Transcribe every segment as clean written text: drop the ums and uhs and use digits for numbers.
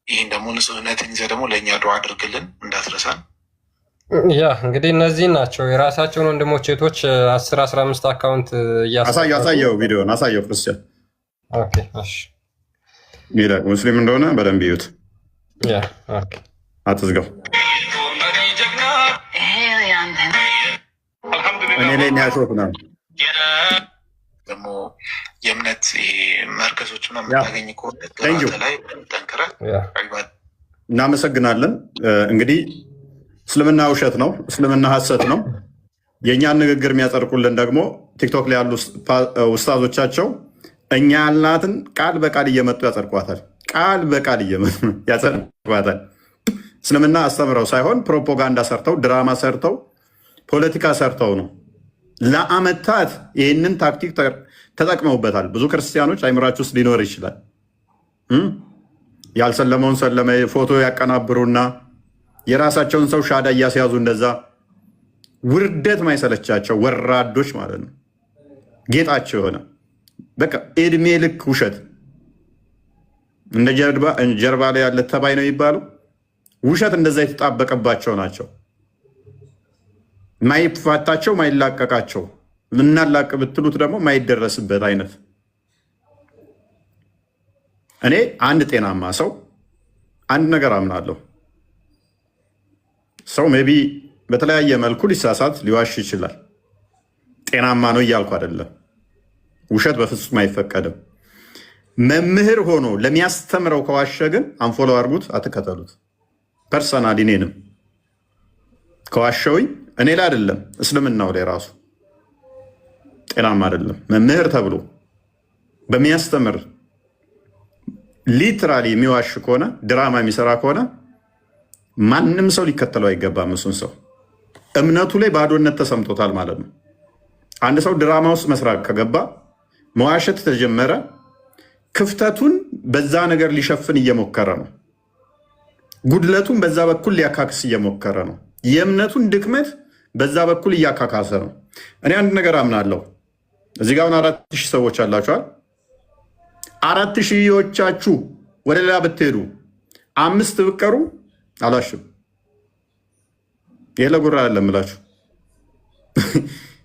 ይህን ደግሞ ንጽህነትን ይዘህ ደግሞ ለእኛ ዱዓ አድርግልን እንዳትረሳን። ያ እንግዲህ እነዚህ ናቸው የራሳቸውን ወንድሞች እህቶች 10-15 አካውንት አሳየው፣ ቪዲዮን አሳየው። ክርስቲያን ሙስሊም እንደሆነ በደንብ ይዩት። አትዝጋው። እኔ ላይ ያሾፍ ነው ደግሞ የእምነት መርከዞች ምናምን የምታገኝ ከሆነ ላይ ጠንክረህ እናመሰግናለን። እንግዲህ እስልምና ውሸት ነው፣ እስልምና ሐሰት ነው። የእኛን ንግግር የሚያጸድቁልን ደግሞ ቲክቶክ ላይ ያሉ ውስታዞቻቸው እኛ ያልናትን ቃል በቃል እየመጡ ያጸድቋታል። ቃል በቃል እየመጡ ያጸድቋታል። እስልምና አስተምረው ሳይሆን ፕሮፓጋንዳ ሰርተው፣ ድራማ ሰርተው፣ ፖለቲካ ሰርተው ነው። ለአመታት ይህንን ታክቲክ ተጠቅመውበታል። ብዙ ክርስቲያኖች አይምራችሁ ውስጥ ሊኖር ይችላል። ያልሰለመውን ሰለመ ፎቶ ያቀናብሩና የራሳቸውን ሰው ሻዳ እያስያዙ እንደዛ ውርደት ማይሰለቻቸው ወራዶች ማለት ነው። ጌጣቸው የሆነ በቃ እድሜ ልክ ውሸት እንደ ጀርባ ላይ ያለ ተባይ ነው የሚባለው። ውሸት እንደዛ የተጣበቀባቸው ናቸው። ማይፋታቸው ማይላቀቃቸው፣ ልናላቅ ብትሉት ደግሞ ማይደረስበት አይነት። እኔ አንድ ጤናማ ሰው አንድ ነገር አምናለሁ። ሰው ሜቢ በተለያየ መልኩ ሊሳሳት ሊዋሽ ይችላል። ጤናማ ነው እያልኩ አይደለም። ውሸት በፍጹም አይፈቀድም። መምህር ሆኖ ለሚያስተምረው ከዋሸ ግን አንፎሎ አድርጉት፣ አትከተሉት። ፐርሰናል እኔንም ከዋሸውኝ እኔ ላይ አይደለም እስልምናው ላይ ራሱ ጤናማ አይደለም። መምህር ተብሎ በሚያስተምር ሊትራሊ የሚዋሽ ከሆነ ድራማ የሚሰራ ከሆነ ማንም ሰው ሊከተለው አይገባም። እሱን ሰው እምነቱ ላይ ባዶነት ተሰምቶታል ማለት ነው። አንድ ሰው ድራማ ውስጥ መስራት ከገባ መዋሸት ተጀመረ፣ ክፍተቱን በዛ ነገር ሊሸፍን እየሞከረ ነው። ጉድለቱን በዛ በኩል ሊያካክስ እየሞከረ ነው። የእምነቱን ድክመት በዛ በኩል እያካካሰ ነው። እኔ አንድ ነገር አምናለሁ። እዚህ ጋር አሁን 4000 ሰዎች አላችኋል። 4000ዎቻችሁ ወደ ሌላ ብትሄዱ 5 ብቀሩ አላሽም። ይሄ ለጉራ አይደለም እላችሁ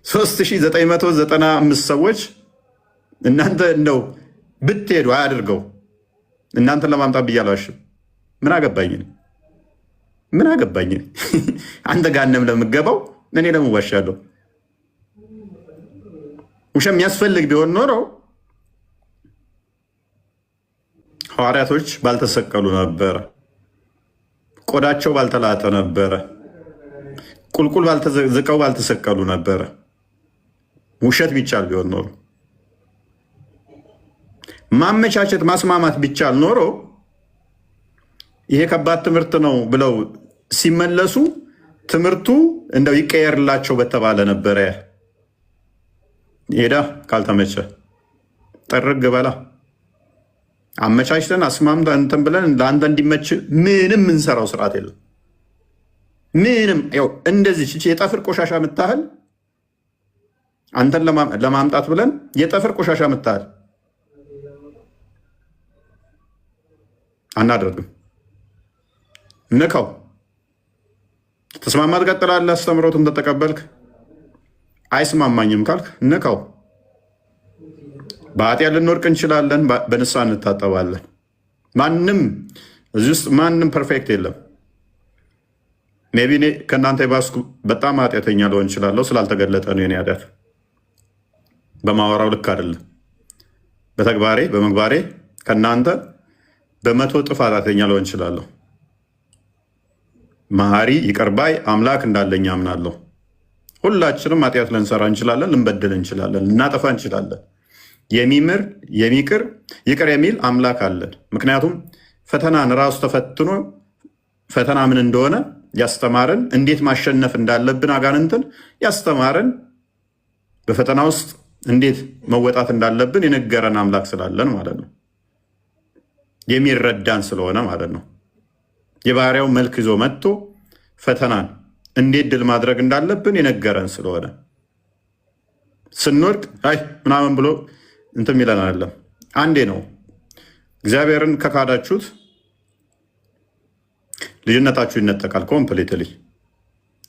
3995 ሰዎች እናንተ እንደው ብትሄዱ አያድርገው እናንተን ለማምጣት ብዬ አላሽም። ምን አገባኝ? ምን አገባኝ? አንተ ጋንም ለምገባው እኔ ለምን ዋሻለሁ? ውሸት የሚያስፈልግ ቢሆን ኖሮ ሐዋርያቶች ባልተሰቀሉ ነበረ፣ ቆዳቸው ባልተላጠ ነበረ፣ ቁልቁል ዝቀው ባልተሰቀሉ ነበረ። ውሸት ቢቻል ቢሆን ኖሮ ማመቻቸት ማስማማት ቢቻል ኖሮ ይሄ ከባድ ትምህርት ነው ብለው ሲመለሱ ትምህርቱ እንደው ይቀየርላቸው በተባለ ነበረ። ሄዳ ካልተመቸ ጠርግ በላ አመቻችተን አስማምተን እንትን ብለን ለአንተ እንዲመች ምንም የምንሰራው ስርዓት የለም። ምንም ያው እንደዚህ የጠፍር ቆሻሻ የምታህል አንተን ለማምጣት ብለን የጠፍር ቆሻሻ የምታህል አናደርግም። ንካው። ተስማማ ትቀጥላለህ። አስተምሮትን ተቀበልክ። አይስማማኝም ካልክ ንካው። በኃጢአት ልንወድቅ እንችላለን፣ በንስሐ እንታጠባለን። ማንም እዚህ ውስጥ ማንም ፐርፌክት የለም። ሜይ ቢ እኔ ከእናንተ የባስኩ በጣም ኃጢአተኛ ልሆን እችላለሁ። ስላልተገለጠ ነው የኔ ኃጢአት። በማወራው ልክ አይደለም። በተግባሬ በምግባሬ ከእናንተ በ100 እጥፍ ኃጢአተኛ ልሆን እችላለሁ። መሐሪ ይቅር ባይ አምላክ እንዳለኝ አምናለሁ። ሁላችንም ኃጢአት ልንሰራ እንችላለን፣ ልንበድል እንችላለን፣ ልናጠፋ እንችላለን። የሚምር የሚቅር ይቅር የሚል አምላክ አለን። ምክንያቱም ፈተናን ራሱ ተፈትኖ ፈተና ምን እንደሆነ ያስተማረን፣ እንዴት ማሸነፍ እንዳለብን አጋንንትን ያስተማረን፣ በፈተና ውስጥ እንዴት መወጣት እንዳለብን የነገረን አምላክ ስላለን ማለት ነው። የሚረዳን ስለሆነ ማለት ነው። የባህሪያው መልክ ይዞ መጥቶ ፈተናን እንዴት ድል ማድረግ እንዳለብን የነገረን ስለሆነ ስንወድቅ አይ ምናምን ብሎ እንትን የሚለን አይደለም። አንዴ ነው። እግዚአብሔርን ከካዳችሁት ልጅነታችሁ ይነጠቃል።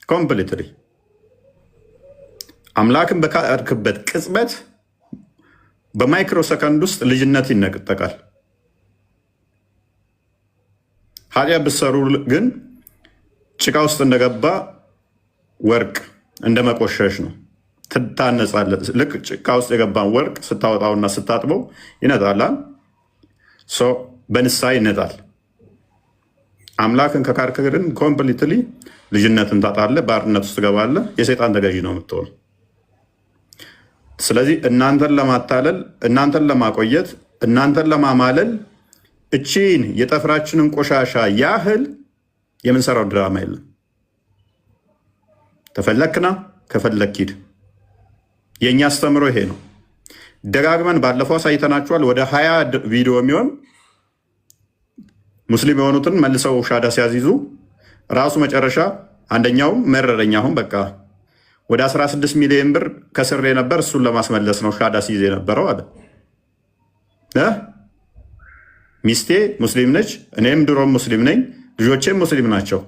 ኮምፕሊትሊ አምላክን በካድክበት ቅጽበት በማይክሮ ሰከንድ ውስጥ ልጅነት ይነጠቃል። ኃጢአት ብትሰሩ ግን ጭቃ ውስጥ እንደገባ ወርቅ እንደ መቆሸሽ ነው። ትታነጻለህ። ልክ ጭቃ ውስጥ የገባን ወርቅ ስታወጣውና ስታጥበው ይነጣላል። በንስሐ ይነጣል። አምላክን ከካድክ ግን ኮምፕሊትሊ ልጅነትን ታጣለህ፣ ባርነት ውስጥ ትገባለህ፣ የሰይጣን ተገዢ ነው የምትሆነው። ስለዚህ እናንተን ለማታለል፣ እናንተን ለማቆየት፣ እናንተን ለማማለል እቺን የጠፍራችንን ቆሻሻ ያህል የምንሰራው ድራማ የለም። ተፈለክና ከፈለክ ሂድ። የእኛ አስተምሮ ይሄ ነው። ደጋግመን ባለፈው አሳይተናችኋል። ወደ 20 ቪዲዮ የሚሆን ሙስሊም የሆኑትን መልሰው ሻዳ ሲያዚዙ ራሱ መጨረሻ አንደኛውም መረረኛ አሁን በቃ ወደ 16 ሚሊዮን ብር ከስሬ ነበር፣ እሱን ለማስመለስ ነው ሻዳ ሲይዝ የነበረው አለ። ሚስቴ ሙስሊም ነች፣ እኔም ድሮም ሙስሊም ነኝ፣ ልጆቼም ሙስሊም ናቸው።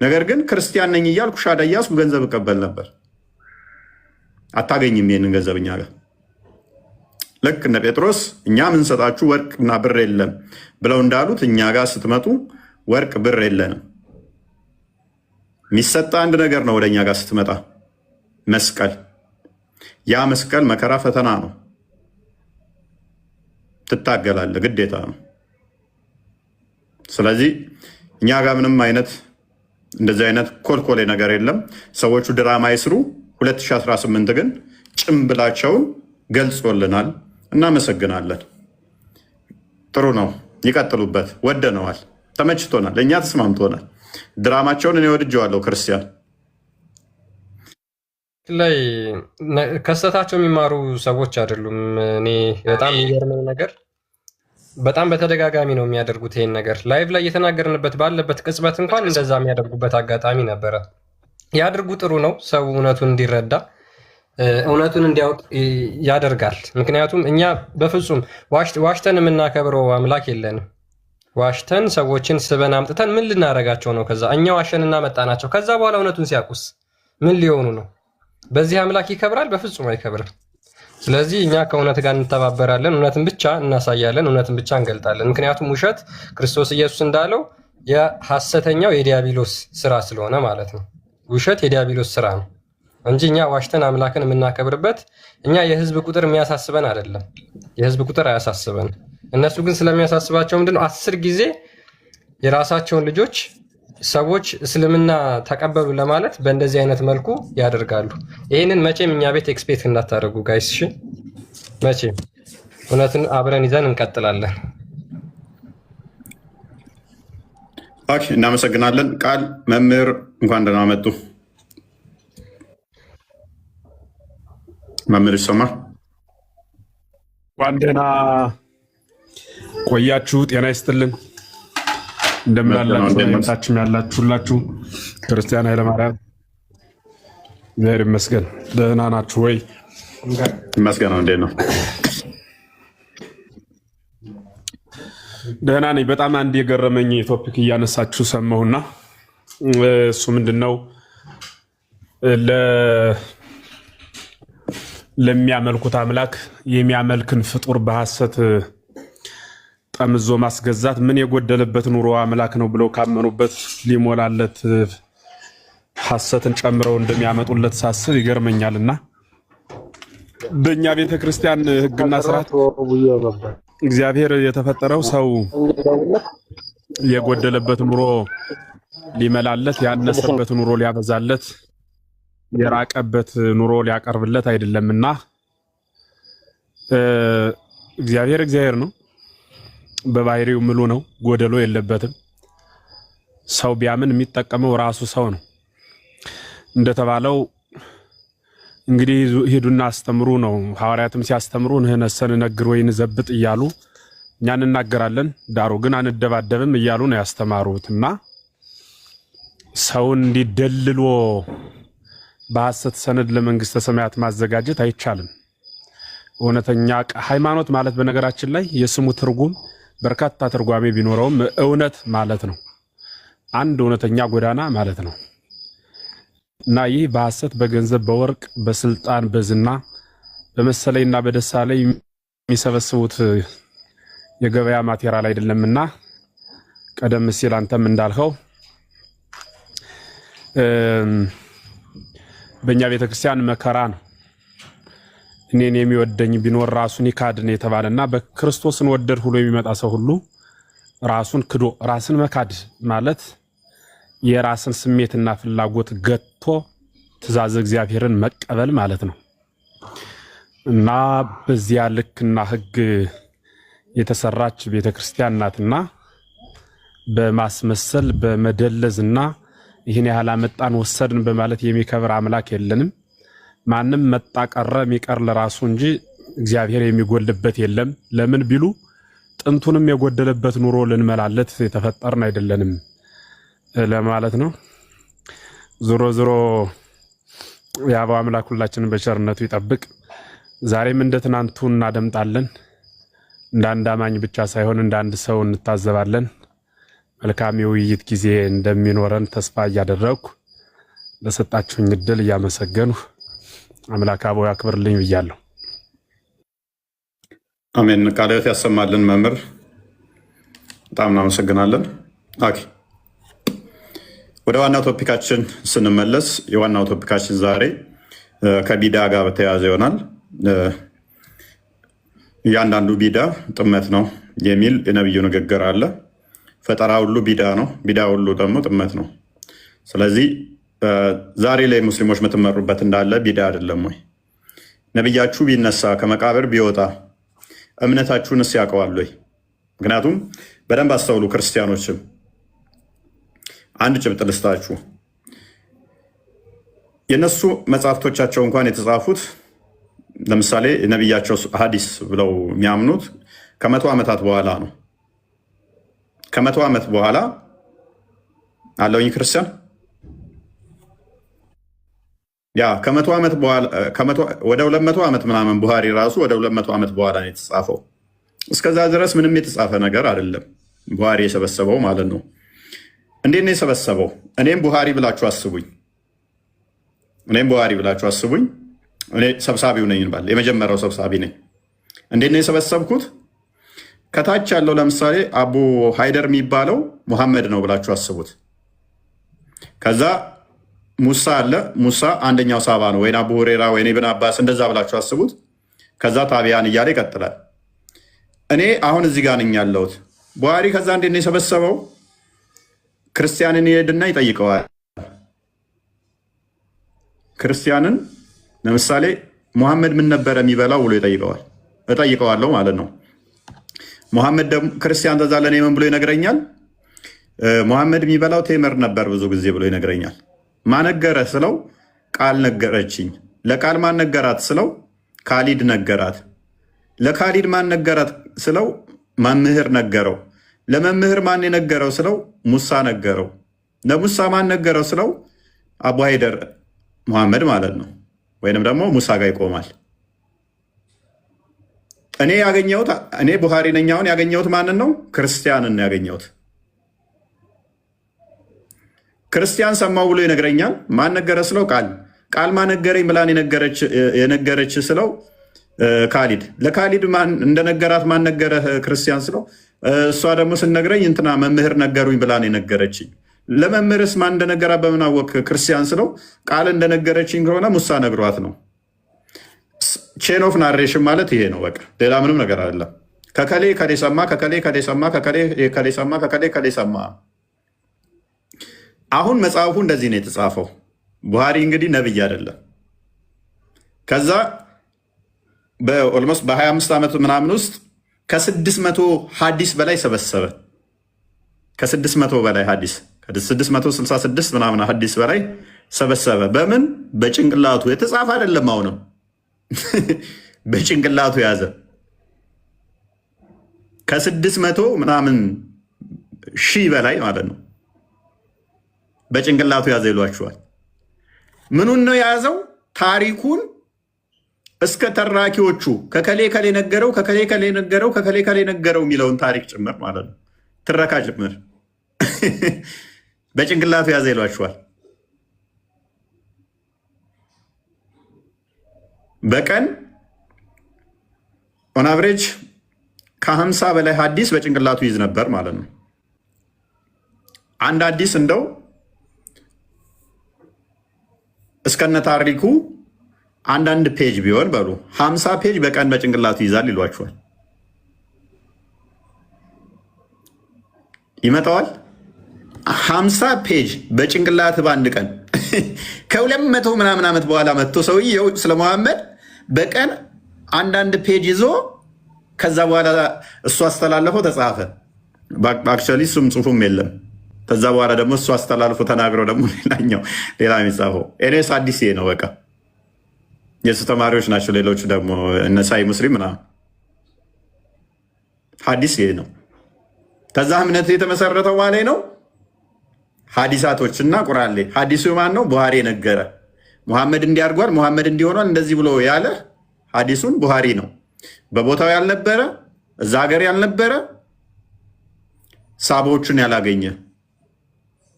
ነገር ግን ክርስቲያን ነኝ እያልኩ ሻዳ እያስኩ ገንዘብ እቀበል ነበር። አታገኝም ይህንን ገንዘብ እኛ ጋር። ልክ እነ ጴጥሮስ እኛ ምንሰጣችሁ ወርቅና ብር የለም ብለው እንዳሉት እኛ ጋር ስትመጡ ወርቅ ብር የለንም። የሚሰጥ አንድ ነገር ነው። ወደ እኛ ጋር ስትመጣ መስቀል። ያ መስቀል መከራ ፈተና ነው። ትታገላለህ፣ ግዴታ ነው። ስለዚህ እኛ ጋር ምንም አይነት እንደዚህ አይነት ኮልኮሌ ነገር የለም። ሰዎቹ ድራማ ይስሩ። 2018 ግን ጭምብላቸውን ገልጾልናል። እናመሰግናለን። ጥሩ ነው፣ ይቀጥሉበት። ወደነዋል፣ ተመችቶናል፣ እኛ ተስማምቶናል። ድራማቸውን እኔ ወድጀዋለሁ። ክርስቲያን ላይ ከስተታቸው የሚማሩ ሰዎች አይደሉም። እኔ በጣም የሚገርመኝ ነገር በጣም በተደጋጋሚ ነው የሚያደርጉት ይሄን ነገር። ላይቭ ላይ እየተናገርንበት ባለበት ቅጽበት እንኳን እንደዛ የሚያደርጉበት አጋጣሚ ነበረ። ያድርጉ፣ ጥሩ ነው። ሰው እውነቱን እንዲረዳ እውነቱን እንዲያውቅ ያደርጋል። ምክንያቱም እኛ በፍጹም ዋሽተን የምናከብረው አምላክ የለንም። ዋሽተን ሰዎችን ስበን አምጥተን ምን ልናደርጋቸው ነው? ከዛ እኛ ዋሸንና መጣናቸው። ከዛ በኋላ እውነቱን ሲያውቁስ ምን ሊሆኑ ነው? በዚህ አምላክ ይከብራል? በፍጹም አይከብርም። ስለዚህ እኛ ከእውነት ጋር እንተባበራለን፣ እውነትን ብቻ እናሳያለን፣ እውነትን ብቻ እንገልጣለን። ምክንያቱም ውሸት ክርስቶስ ኢየሱስ እንዳለው የሐሰተኛው የዲያብሎስ ስራ ስለሆነ ማለት ነው። ውሸት የዲያብሎስ ስራ ነው እንጂ እኛ ዋሽተን አምላክን የምናከብርበት እኛ የህዝብ ቁጥር የሚያሳስበን አይደለም። የህዝብ ቁጥር አያሳስበን። እነሱ ግን ስለሚያሳስባቸው ምንድነው 10 ጊዜ የራሳቸውን ልጆች ሰዎች እስልምና ተቀበሉ ለማለት በእንደዚህ አይነት መልኩ ያደርጋሉ። ይህንን መቼም እኛ ቤት ኤክስፔክት እንዳታደርጉ ጋይስ። እሺ፣ መቼም እውነትን አብረን ይዘን እንቀጥላለን። ኦኬ፣ እናመሰግናለን። ቃል መምህር እንኳን ደህና መጡ። መምህር ይሰማል? እንኳን ደህና ቆያችሁ። ጤና ይስጥልን። እንደምን አላችሁ? ታችም ያላችሁላችሁ ክርስቲያን ኃይለማርያም እግዚአብሔር ይመስገን። ደህና ናችሁ ወይ? ይመስገን። እንዴት ነው? ደህና ነኝ። በጣም አንድ የገረመኝ ቶፒክ እያነሳችሁ ሰማሁና እሱ ምንድነው ለሚያመልኩት አምላክ የሚያመልክን ፍጡር በሐሰት ጠምዞ ማስገዛት ምን የጎደለበት ኑሮ አምላክ ነው ብለው ካመኑበት ሊሞላለት ሐሰትን ጨምረው እንደሚያመጡለት ሳስብ ይገርመኛልና በእኛ ቤተክርስቲያን ሕግና ስርዓት እግዚአብሔር የተፈጠረው ሰው የጎደለበት ኑሮ ሊመላለት፣ ያነሰበት ኑሮ ሊያበዛለት፣ የራቀበት ኑሮ ሊያቀርብለት አይደለምና እግዚአብሔር ነው። በባህሪው ምሉ ነው፣ ጎደሎ የለበትም። ሰው ቢያምን የሚጠቀመው ራሱ ሰው ነው። እንደተባለው እንግዲህ ሂዱና አስተምሩ ነው። ሐዋርያትም ሲያስተምሩ ንህነሰን ነግር ወይ ንዘብጥ እያሉ እኛ እንናገራለን፣ ዳሩ ግን አንደባደብም እያሉ ነው ያስተማሩትና ሰውን እንዲደልሎ በሐሰት ሰነድ ለመንግስተ ሰማያት ማዘጋጀት አይቻልም። እውነተኛ ሃይማኖት ማለት በነገራችን ላይ የስሙ ትርጉም በርካታ ትርጓሜ ቢኖረውም እውነት ማለት ነው። አንድ እውነተኛ ጎዳና ማለት ነው። እና ይህ በሐሰት በገንዘብ በወርቅ በስልጣን በዝና በመሰለኝና በደስታ ላይ የሚሰበስቡት የገበያ ማቴሪያል አይደለምና ቀደም ሲል አንተም እንዳልከው በእኛ ቤተክርስቲያን መከራ ነው። እኔን የሚወደኝ ቢኖር ራሱን ይካድን የተባለና በክርስቶስን ወደድ ሁሉ የሚመጣ ሰው ሁሉ ራሱን ክዶ ራስን መካድ ማለት የራስን ስሜትና ፍላጎት ገጥቶ ትእዛዝ እግዚአብሔርን መቀበል ማለት ነው እና በዚያ ልክና ሕግ የተሰራች ቤተክርስቲያን ናትና በማስመሰል በመደለዝና ይህን ያህል አመጣን ወሰድን በማለት የሚከብር አምላክ የለንም። ማንም መጣ ቀረ የሚቀር ለራሱ እንጂ እግዚአብሔር የሚጎልበት የለም። ለምን ቢሉ ጥንቱንም የጎደለበት ኑሮ ልንመላለት የተፈጠርን አይደለንም ለማለት ነው። ዞሮ ዞሮ የአበው አምላክ ሁላችንን በቸርነቱ ይጠብቅ። ዛሬም እንደ ትናንቱ እናደምጣለን። እንደ አንድ አማኝ ብቻ ሳይሆን እንደ አንድ ሰው እንታዘባለን። መልካም የውይይት ጊዜ እንደሚኖረን ተስፋ እያደረግኩ ለሰጣችሁኝ እድል እያመሰገንሁ አምላክ አበው ያክብርልኝ ብያለሁ። አሜን። ቃለ ሕይወት ያሰማልን መምህር፣ በጣም እናመሰግናለን። ኦኬ፣ ወደ ዋናው ቶፒካችን ስንመለስ የዋናው ቶፒካችን ዛሬ ከቢዳ ጋር በተያያዘ ይሆናል። እያንዳንዱ ቢዳ ጥመት ነው የሚል የነቢዩ ንግግር አለ። ፈጠራ ሁሉ ቢዳ ነው፣ ቢዳ ሁሉ ደግሞ ጥመት ነው። ስለዚህ ዛሬ ላይ ሙስሊሞች የምትመሩበት እንዳለ ቢዳ አይደለም ወይ? ነቢያችሁ ቢነሳ ከመቃብር ቢወጣ እምነታችሁንስ ያውቀዋል ወይ? ምክንያቱም በደንብ አስተውሉ ክርስቲያኖችም፣ አንድ ጭብጥ ልስጣችሁ። የነሱ መጽሐፍቶቻቸው እንኳን የተጻፉት ለምሳሌ ነቢያቸው ሐዲስ ብለው የሚያምኑት ከ100 ዓመታት በኋላ ነው። ከ100 ዓመት በኋላ አለውኝ ክርስቲያን ያ ከ100 ዓመት በኋላ ወደ 200 ዓመት ምናምን ቡሃሪ ራሱ ወደ 200 ዓመት በኋላ ነው የተጻፈው። እስከዛ ድረስ ምንም የተጻፈ ነገር አይደለም ቡሃሪ የሰበሰበው ማለት ነው። እንዴት ነው የሰበሰበው? እኔም ቡሃሪ ብላችሁ አስቡኝ። እኔ ሰብሳቢው ነኝ ባል የመጀመሪያው ሰብሳቢ ነኝ። እንዴት ነው የሰበሰብኩት? ከታች ያለው ለምሳሌ አቡ ሃይደር የሚባለው ሙሐመድ ነው ብላችሁ አስቡት። ከዛ ሙሳ አለ። ሙሳ አንደኛው ሳባ ነው፣ ወይ አቡ ሁሬራ ወይ ኢብን አባስ እንደዛ ብላችሁ አስቡት። ከዛ ታቢያን እያለ ይቀጥላል። እኔ አሁን እዚህ ጋር ነኝ ያለሁት። ቡሃሪ ከዛ እንዴት ነው የሰበሰበው? ክርስቲያንን ይሄድና ይጠይቀዋል። ክርስቲያንን ለምሳሌ ሙሐመድ ምን ነበረ የሚበላው ብሎ እጠይቀዋለሁ ማለት ነው። ሙሐመድ ደግሞ ክርስቲያን ተዛ ለእኔ ምን ብሎ ይነግረኛል? ሙሐመድ የሚበላው ቴምር ነበር ብዙ ጊዜ ብሎ ይነግረኛል። ማነገረ ስለው ቃል ነገረችኝ። ለቃል ማን ነገራት ስለው ካሊድ ነገራት። ለካሊድ ማን ነገራት ስለው መምህር ነገረው። ለመምህር ማን የነገረው ስለው ሙሳ ነገረው። ለሙሳ ማን ነገረው ስለው አቡ ሃይደር ሙሐመድ ማለት ነው፣ ወይንም ደግሞ ሙሳ ጋር ይቆማል። እኔ ቡሃሪ ነኝ። አሁን ያገኘሁት ማንን ነው? ክርስቲያንን ነው ያገኘሁት። ክርስቲያን ሰማው ብሎ ይነግረኛል። ማን ነገረ ስለው ቃል ማን ነገረኝ ብላን የነገረች ስለው ካሊድ። ለካሊድ እንደነገራት ማን ነገረ ክርስቲያን ስለው እሷ ደግሞ ስነግረኝ እንትና መምህር ነገሩኝ ብላን የነገረችኝ። ለመምህርስ ማን እንደነገራት በምን አወቅ ክርስቲያን ስለው ቃል እንደነገረችኝ ከሆነ ሙሳ ነግሯት ነው። ቼን ኦፍ ናሬሽን ማለት ይሄ ነው። በቃ ሌላ ምንም ነገር አይደለም። ከከሌ ከሌ ሰማ፣ ከከሌ ከሌ ሰማ፣ ከከሌ ከሌ ሰማ፣ ከከሌ ከሌ ሰማ። አሁን መጽሐፉ እንደዚህ ነው የተጻፈው። ቡሃሪ እንግዲህ ነብይ አይደለም። ከዛ በኦልሞስት በ25 ዓመት ምናምን ውስጥ ከ600 ሐዲስ በላይ ሰበሰበ። ከ600 በላይ ሐዲስ ከ666 ምናምን ሐዲስ በላይ ሰበሰበ። በምን? በጭንቅላቱ የተጻፈ አይደለም። አሁንም በጭንቅላቱ ያዘ። ከ600 ምናምን ሺህ በላይ ማለት ነው በጭንቅላቱ ያዘ ይሏችኋል። ምኑን ነው የያዘው? ታሪኩን እስከ ተራኪዎቹ ከከሌ ከሌ ነገረው፣ ከከሌ ከሌ ነገረው፣ ከከሌ ከሌ ነገረው የሚለውን ታሪክ ጭምር ማለት ነው። ትረካ ጭምር በጭንቅላቱ ያዘ ይሏችኋል። በቀን ኦን አቨሬጅ ከ50 በላይ ሀዲስ በጭንቅላቱ ይዝ ነበር ማለት ነው። አንድ ሀዲስ እንደው እስከነ ታሪኩ አንዳንድ ፔጅ ቢሆን በሉ 50 ፔጅ በቀን በጭንቅላቱ ይዛል ይሏችኋል። ይመጣዋል 50 ፔጅ በጭንቅላት በአንድ ቀን ከ200 ምናምን ዓመት በኋላ መጥቶ ሰውዬው ስለ መሐመድ በቀን አንዳንድ ፔጅ ይዞ ከዛ በኋላ እሱ አስተላለፈው ተጻፈ። አክቹዋሊ እሱም ጽሁፉም የለም። ከዛ በኋላ ደግሞ እሱ አስተላልፎ ተናግረው ደግሞ ሌላ የሚጻፈው ኤኔስ አዲስ ነው። በቃ የእሱ ተማሪዎች ናቸው። ሌሎቹ ደግሞ እነሳይ ሙስሊም ምናምን ሀዲስ ነው። ከዛ እምነት የተመሰረተው ማለት ነው ሀዲሳቶችና ቁርአን ላይ ሀዲሱ ማን ነው? ቡሃሪ ነገረ። ሙሐመድ እንዲያርጓል ሙሐመድ እንዲሆኗል እንደዚህ ብሎ ያለ ሀዲሱን ቡሃሪ ነው። በቦታው ያልነበረ እዛ ሀገር ያልነበረ ሳቦችን ያላገኘ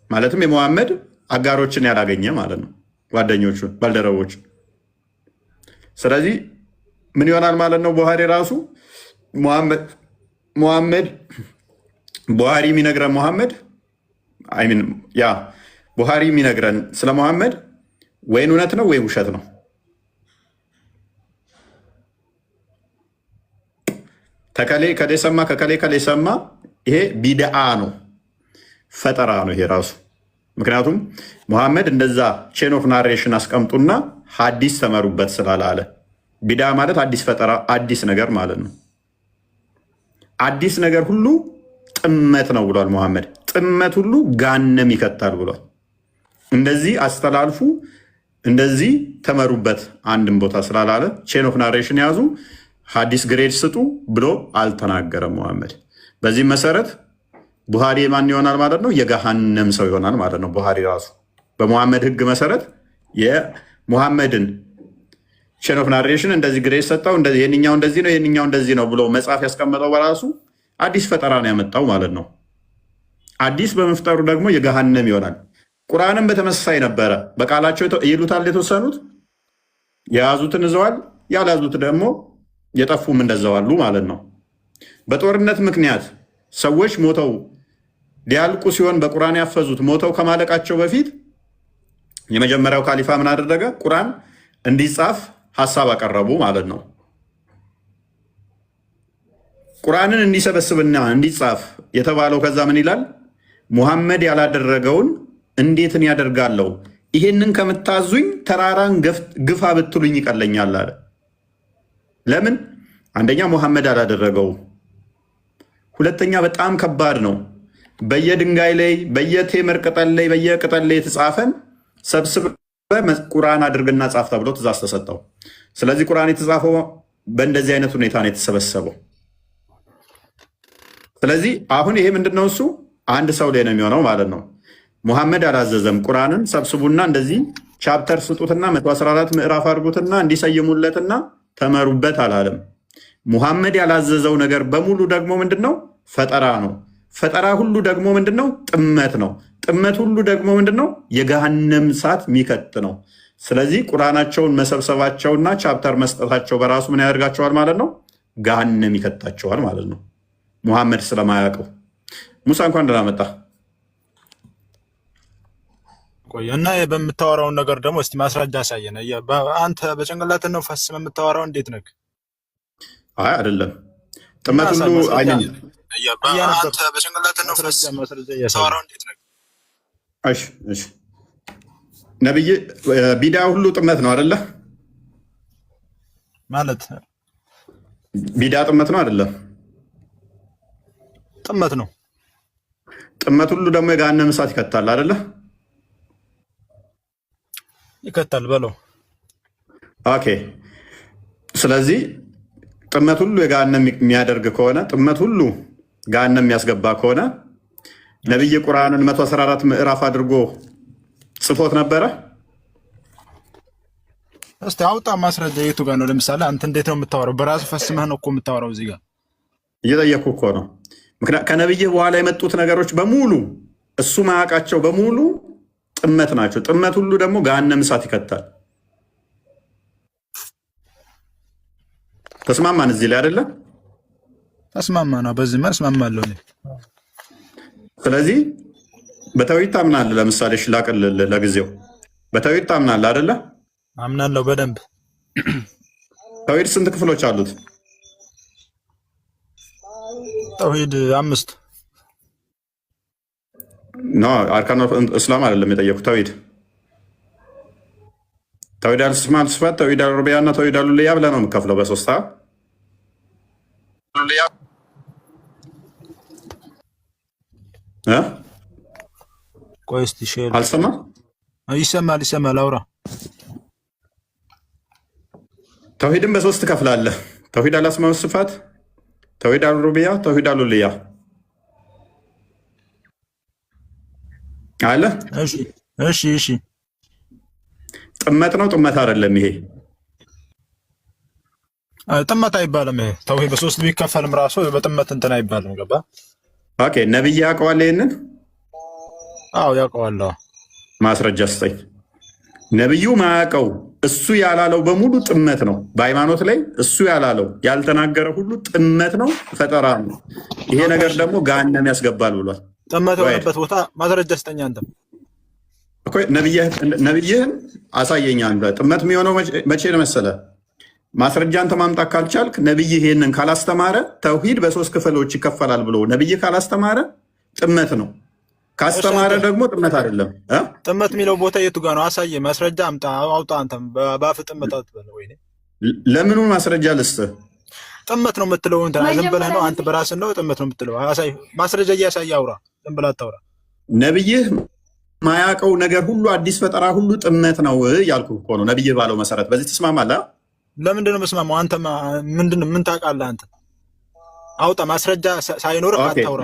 ማለትም የሙሐመድ አጋሮችን ያላገኘ ማለት ነው፣ ጓደኞቹን ባልደረቦችን። ስለዚህ ምን ይሆናል ማለት ነው? ቡሃሪ ራሱ ሙሐመድ ቡሃሪ የሚነግረን ቡሃሪ የሚነግረን ስለ ሙሐመድ ወይን እውነት ነው ወይ ውሸት ነው። ከከሌ ሰማ ከከሌ ሰማ፣ ይሄ ቢድአ ነው፣ ፈጠራ ነው ይሄ ራሱ። ምክንያቱም ሙሐመድ እንደዛ ቼን ኦፍ ናሬሽን አስቀምጡና ሀዲስ ተመሩበት ስላላለ። ቢድአ ማለት አዲስ ፈጠራ፣ አዲስ ነገር ማለት ነው። አዲስ ነገር ሁሉ ጥመት ነው ብሏል ሙሐመድ። ጥመት ሁሉ ጋነም ይከታል ብሏል። እንደዚህ አስተላልፉ፣ እንደዚህ ተመሩበት አንድም ቦታ ስላላለ ቼን ኦፍ ናሬሽን ያዙ፣ ሀዲስ ግሬድ ስጡ ብሎ አልተናገረም ሙሐመድ። በዚህ መሰረት ቡሃሪ ማን ይሆናል ማለት ነው? የገሃነም ሰው ይሆናል ማለት ነው። ቡሃሪ ራሱ በሙሐመድ ህግ መሰረት የሙሐመድን ቼን ኦፍ ናሬሽን እንደዚህ ግሬድ ሰጠው፣ የኛው እንደዚህ ነው የኛው እንደዚህ ነው ብሎ መጽሐፍ ያስቀመጠው በራሱ አዲስ ፈጠራ ነው ያመጣው ማለት ነው። አዲስ በመፍጠሩ ደግሞ የገሃነም ይሆናል። ቁርአንም በተመሳሳይ ነበረ። በቃላቸው ይሉታል የተወሰኑት፣ የያዙትን ይዘዋል፣ ያልያዙት ደግሞ የጠፉም እንደዛዋሉ ማለት ነው። በጦርነት ምክንያት ሰዎች ሞተው ሊያልቁ ሲሆን በቁርአን ያፈዙት ሞተው ከማለቃቸው በፊት የመጀመሪያው ካሊፋ ምን አደረገ? ቁርአን እንዲጻፍ ሀሳብ አቀረቡ ማለት ነው። ቁርአንን እንዲሰበስብና እንዲጻፍ የተባለው ከዛ ምን ይላል? ሙሐመድ ያላደረገውን እንዴትን ያደርጋለሁ? ይሄንን ከምታዙኝ ተራራን ግፋ ብትሉኝ ይቀለኛል አለ። ለምን? አንደኛ ሙሐመድ አላደረገው፣ ሁለተኛ በጣም ከባድ ነው። በየድንጋይ ላይ በየቴምር ቅጠል ላይ በየቅጠል ላይ የተጻፈን ሰብስበህ ቁርአን አድርግና ጻፍ ተብሎ ትእዛዝ ተሰጠው። ስለዚህ ቁርአን የተጻፈው በእንደዚህ አይነት ሁኔታ ነው የተሰበሰበው። ስለዚህ አሁን ይሄ ምንድነው? እሱ አንድ ሰው ላይ ነው የሚሆነው ማለት ነው። ሙሐመድ አላዘዘም። ቁርአንን ሰብስቡና እንደዚህ ቻፕተር ስጡትና 114 ምዕራፍ አድርጉትና እንዲሰይሙለትና ተመሩበት አላለም። ሙሐመድ ያላዘዘው ነገር በሙሉ ደግሞ ምንድነው? ፈጠራ ነው። ፈጠራ ሁሉ ደግሞ ምንድነው? ጥመት ነው። ጥመት ሁሉ ደግሞ ምንድነው? የገሃነም እሳት የሚከት ነው። ስለዚህ ቁርአናቸውን መሰብሰባቸውና ቻፕተር መስጠታቸው በራሱ ምን ያደርጋቸዋል ማለት ነው? ገሃነም ይከታቸዋል ማለት ነው። ሙሐመድ ስለማያውቀው። ሙሳ እንኳን ደህና መጣ። ቆይ እና በምታወራውን ነገር ደግሞ እስቲ ማስረጃ አሳየን። አንተ በጭንቅላት ነው ፈስመ የምታወራው? እንዴት ነህ? አይ አይደለም። ጥመት ሁሉ አይደለም። አንተ በጭንቅላት ነው ፈስመ የምታወራው? እንዴት ነህ? እሺ ነብይ ቢዳ ሁሉ ጥመት ነው አይደለ? ማለት ቢዳ ጥመት ነው አይደለም? ጥመት ነው። ጥመት ሁሉ ደግሞ የገሃነም እሳት ይከታል አይደለ? ይከታል በለው። ኦኬ። ስለዚህ ጥመት ሁሉ የገሃነም የሚያደርግ ከሆነ ጥመት ሁሉ ገሃነም የሚያስገባ ከሆነ ነብይ ቁርአንን 114 ምዕራፍ አድርጎ ጽፎት ነበረ? እስቲ አውጣ ማስረጃ። የቱ ጋር ነው? ለምሳሌ አንተ እንዴት ነው የምታወራው? በራሱ ፈስመህ ነው እኮ የምታወራው። እዚህ ጋር እየጠየኩ እኮ ነው። ምክንያቱም ከነብይ በኋላ የመጡት ነገሮች በሙሉ እሱ ማያውቃቸው በሙሉ ጥመት ናቸው። ጥመት ሁሉ ደግሞ ገሃነመ እሳት ይከታል። ተስማማን እዚህ ላይ አይደለም? ተስማማና በዚህ መልስ እስማማለሁ። ስለዚህ በተውሂድ ታምናለህ? ለምሳሌ ላቅልልህ ለጊዜው በተውሂድ ታምናለህ አይደለ? አምናለሁ በደንብ። ተውሂድ ስንት ክፍሎች አሉት? ተውሂድ 5 ኖ አርካኑ እስላም አይደለም የጠየኩት። ተውሂድ አልአስማእ ወሲፋት፣ ተውሂድ አልሩቡቢያ እና ተውሂድ አልኡሉሂያ ብለህ ነው የምከፍለው በሶስት ቆይ እስቲ ሼር አልሰማም? ይሰማል አውራ። ተውሂድን በሶስት ከፍላለህ። ተውሂድ አልአስማእ ወሲፋት፣ ተውሂድ አልሩቡቢያ፣ ተውሂድ አልኡሉሂያ አለ። እሺ ጥመት ነው ጥመት አይደለም? ይሄ ጥመት አይባልም። ይሄ ተውሂድ በሶስት ቢከፈልም ራሱ በጥመት እንትን አይባልም። ገባ? ኦኬ። ነብይ ያውቀዋል ይሄንን? አዎ ያውቀዋል። ማስረጃ ስጠኝ። ነብዩ ማያውቀው እሱ ያላለው በሙሉ ጥመት ነው። በሃይማኖት ላይ እሱ ያላለው ያልተናገረ ሁሉ ጥመት ነው፣ ፈጠራ ነው። ይሄ ነገር ደግሞ ገሃነም ያስገባል ብሏል። ጥመት የሆነበት ቦታ ማስረጃ ስጠኝ አንተ። እኮ ነብይህን አሳየኝ አንተ። ጥመት የሚሆነው መቼ ነው መሰለህ? ማስረጃ አንተ ማምጣት ካልቻልክ፣ ነብይ ይሄንን ካላስተማረ ተውሂድ በሶስት ክፍሎች ይከፈላል ብሎ ነብይ ካላስተማረ ጥመት ነው። ካስተማረ ደግሞ ጥመት አይደለም። ጥመት የሚለው ቦታ የቱ ጋር ነው? አሳየ። ማስረጃ አምጣ፣ አውጣ። አንተም በአፍ ጥመት አትበል ወይ? ለምኑ ማስረጃ ልስጥህ? ጥመት ነው የምትለው እንትን ዝም ብለህ ነው አንተ በራስህ ነው ጥመት ነው የምትለው። አሳይ፣ ማስረጃ እያሳየ አውራ። ዝም ብለህ አታውራ። ነብይህ ማያውቀው ነገር ሁሉ አዲስ ፈጠራ ሁሉ ጥመት ነው ያልኩ እኮ ነው። ነብይህ ባለው መሰረት በዚህ ትስማማለህ? ለምንድን ነው የምስማማው? አንተ ምንድን ምን ታውቃለህ አንተ? አውጣ። ማስረጃ ሳይኖር አታውራ።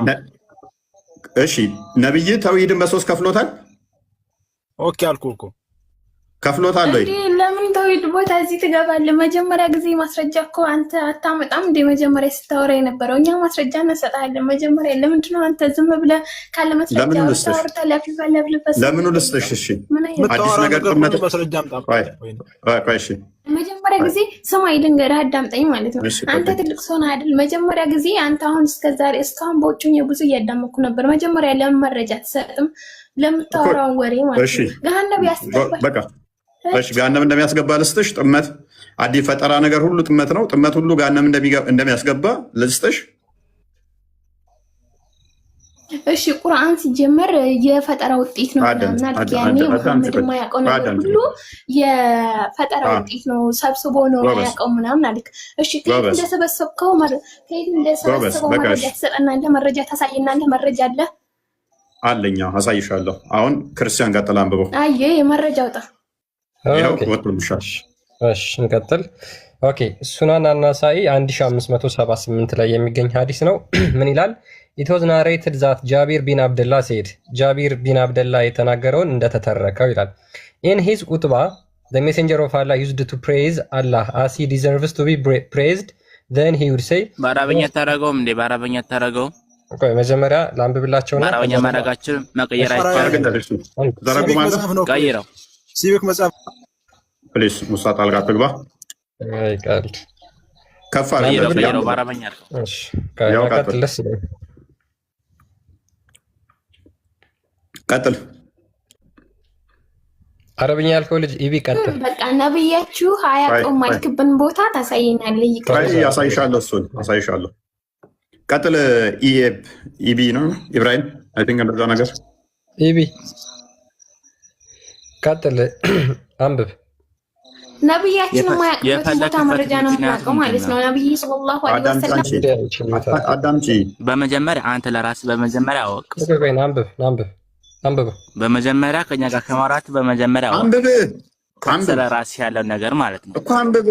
እሺ፣ ነብይ ተውሂድን በሶስት ከፍሎታል። ኦኬ አልኩህ እኮ ከፍሎታል ወይ? ለምን ተውሂድ ቦታ እዚህ ትገባለህ? መጀመሪያ ጊዜ ማስረጃ እኮ አንተ አታመጣም እንደ መጀመሪያ ስታወራ የነበረው። እኛ ማስረጃ እንሰጣለን መጀመሪያ። ለምንድን ነው አንተ ዝም ብለህ ካለ ማስረጃ አውርተህ ለፍልፈስ? ለምኑ ልስጥሽ? እሺ፣ አዲስ ነገር ማስረጃ አምጣ። እሺ፣ መጀመሪያ ጊዜ ስማኝ ልንገርህ፣ አዳምጠኝ ማለት ነው። አንተ ትልቅ ሰው ነህ አይደል? መጀመሪያ ጊዜ አንተ አሁን እስከዛሬ እስካሁን በውጭኛ ብዙ እያዳመኩ ነበር። መጀመሪያ ለምን መረጃ አትሰጥም? ለምታወራውን ወሬ ማለት ነው። ገሃነም ያስገባል። በቃ እሺ፣ ገሃነም እንደሚያስገባ ልስጥሽ። ጥመት አዲስ ፈጠራ ነገር ሁሉ ጥመት ነው። ጥመት ሁሉ ገሃነም እንደሚያስገባ ልስጥሽ። እሺ፣ ቁርአን ሲጀመር የፈጠራ ውጤት ነው ምናምን አልክ። ያኔ መሐመድ የማያውቀው ነገር ሁሉ የፈጠራ ውጤት ነው፣ ሰብስቦ ነው የማያውቀው ምናምን አልክ። እሺ፣ ከየት እንደሰበሰብከው መረጃ ትሰጠናለህ? መረጃ ታሳየናለህ? መረጃ አለ አለኛ፣ አሳይሻለሁ። አሁን ክርስቲያን ቀጥል፣ አንብበው። አየ መረጃ አውጣ። እሺ እንቀጥል። ኦኬ ሱናን አናሳኢ 1578 ላይ የሚገኝ ሀዲስ ነው። ምን ይላል? ኢት ዋዝ ናሬትድ ዛት ጃቢር ቢን አብደላ ሴድ፣ ጃቢር ቢን አብደላ የተናገረውን እንደተተረከው ይላል። ኢን ሂዝ ቁጥባ the messenger of Allah used to praise Allah as he deserves to be praised, then he would say በአረበኛ ታረገው እንዴ? በአረበኛ ታረገው። ቆይ መጀመሪያ ላንብብላችሁና በአረበኛ ማድረጋችን መቀየር አይቻልም። ቀይረው ሲቪክ መጽሐፍ ፕሊስ ሙሳ ጣልቃ ትግባ። ቀልድ ከፍ ቀይረው በአረበኛ አድርገው። እሺ ቀጥል። ደስ ይላል። ቀጥል። አረበኛ ያልከው ልጅ ኢቢ ቀጥል። በቃ ነብያችሁ አያውቀውም ማልክብን ቦታ ታሳየናለህ። አሳይሻለሁ፣ እሱን አሳይሻለሁ። ቀጥል። ኢቢ ነው ኢብራሂም፣ አይ ቲንክ እንደዛ ነገር። ኢቢ ቀጥል፣ አንብብ። ነብያችን የማያውቅበት ቦታ መረጃ ነው የምናውቀው ማለት ነው። ነብይ ሰለላሁ ዐለይሂ ወሰለም አዳምጪ። በመጀመሪያ አንተ ለራስህ በመጀመሪያ አወቅ። አንብብ። በመጀመሪያ ከኛ ጋር ከማውራት በመጀመሪያ አወቅ። አንብብ። ስለ ራስህ ያለው ነገር ማለት ነው እኮ አንብብ።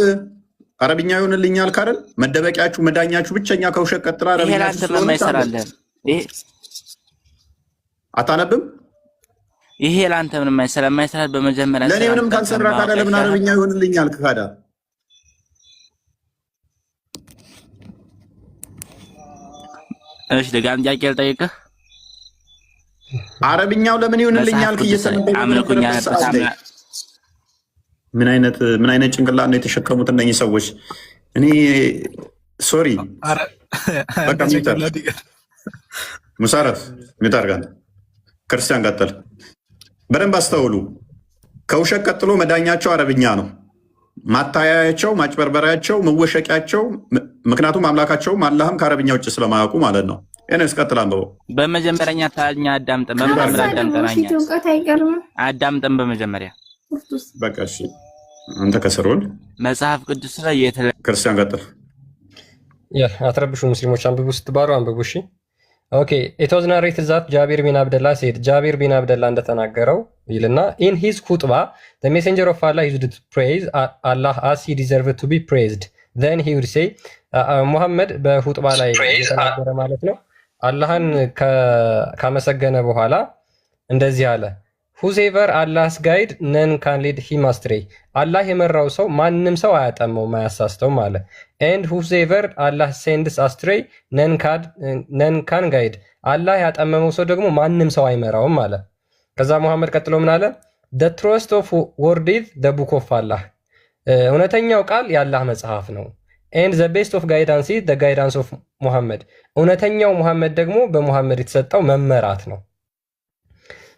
አረብኛ ይሆንልኛል ካረል መደበቂያችሁ መዳኛችሁ ብቸኛ ከውሸት ቀጥራ አረብኛ ይሄ አንተ ምን ማይሰራልህ? ይሄ አታነብም? ይሄ ላንተ ምንም ማይሰራ በመጀመሪያ ለኔ ምንም ካልሰራ ካዳ ለምን አረብኛ ይሆንልኛል ካዳ? እሺ ደጋም ጥያቄ ልጠይቅህ። አረብኛው ለምን ይሆንልኛል? አምልኩኛ ምን አይነት ጭንቅላት ነው የተሸከሙት እነኚህ ሰዎች? እኔ ሶሪ በቃ ሙሳረፍ ሚታርጋን ክርስቲያን ቀጥል። በደንብ አስተውሉ። ከውሸት ቀጥሎ መዳኛቸው አረብኛ ነው። ማታያያቸው፣ ማጭበርበሪያቸው፣ መወሸቂያቸው። ምክንያቱም አምላካቸውም አላህም ከአረብኛ ውጭ ስለማያውቁ ማለት ነው። እኔስ ቀጥል አንብበው። በመጀመሪያኛ ታኛ አዳምጠን በመጀመሪያ በቃ እሺ፣ አንተ ከስሩን መጽሐፍ ቅዱስ ላይ ክርስቲያን ቀጥል። አትረብሹ ሙስሊሞች፣ አንብቡ ስትባሉ አንብቡ። እሺ ኦኬ። ኢት ዋዝ ናሬትድ ዛት ጃቢር ቢን አብደላ ሴድ ጃቢር ቢን አብደላ እንደተናገረው ይልና ኢን ሂዝ ኩጥባ ዘ ሜሴንጀር ኦፍ አላህ ዩዝድ ቱ ፕሬዝ አላህ አስ ሂ ዲዘርቭድ ቱ ቢ ፕሬዝድ ዘን ሂ ውድ ሴይ ሙሐመድ በሁጥባ ላይ የተናገረ ማለት ነው። አላህን ካመሰገነ በኋላ እንደዚህ አለ፣ ሁዜቨር አላህስ ጋይድ ነን ካን ሊድ ሂም አስትሬይ፣ አላህ የመራው ሰው ማንም ሰው አያጠመውም አያሳስተውም አለ። ኤንድ ሁዜቨር አላህ ሴንድስ አስትሬይ ነን ካን ጋይድ፣ አላህ ያጠመመው ሰው ደግሞ ማንም ሰው አይመራውም አለ። ከዛ ሙሐመድ ቀጥሎ ምን አለ? the trust of word is the book of Allah፣ እውነተኛው ቃል የአላህ መጽሐፍ ነው። and the best of guidance is the guidance of ሙሐመድ፣ እውነተኛው ሙሐመድ ደግሞ በሙሐመድ የተሰጠው መመራት ነው።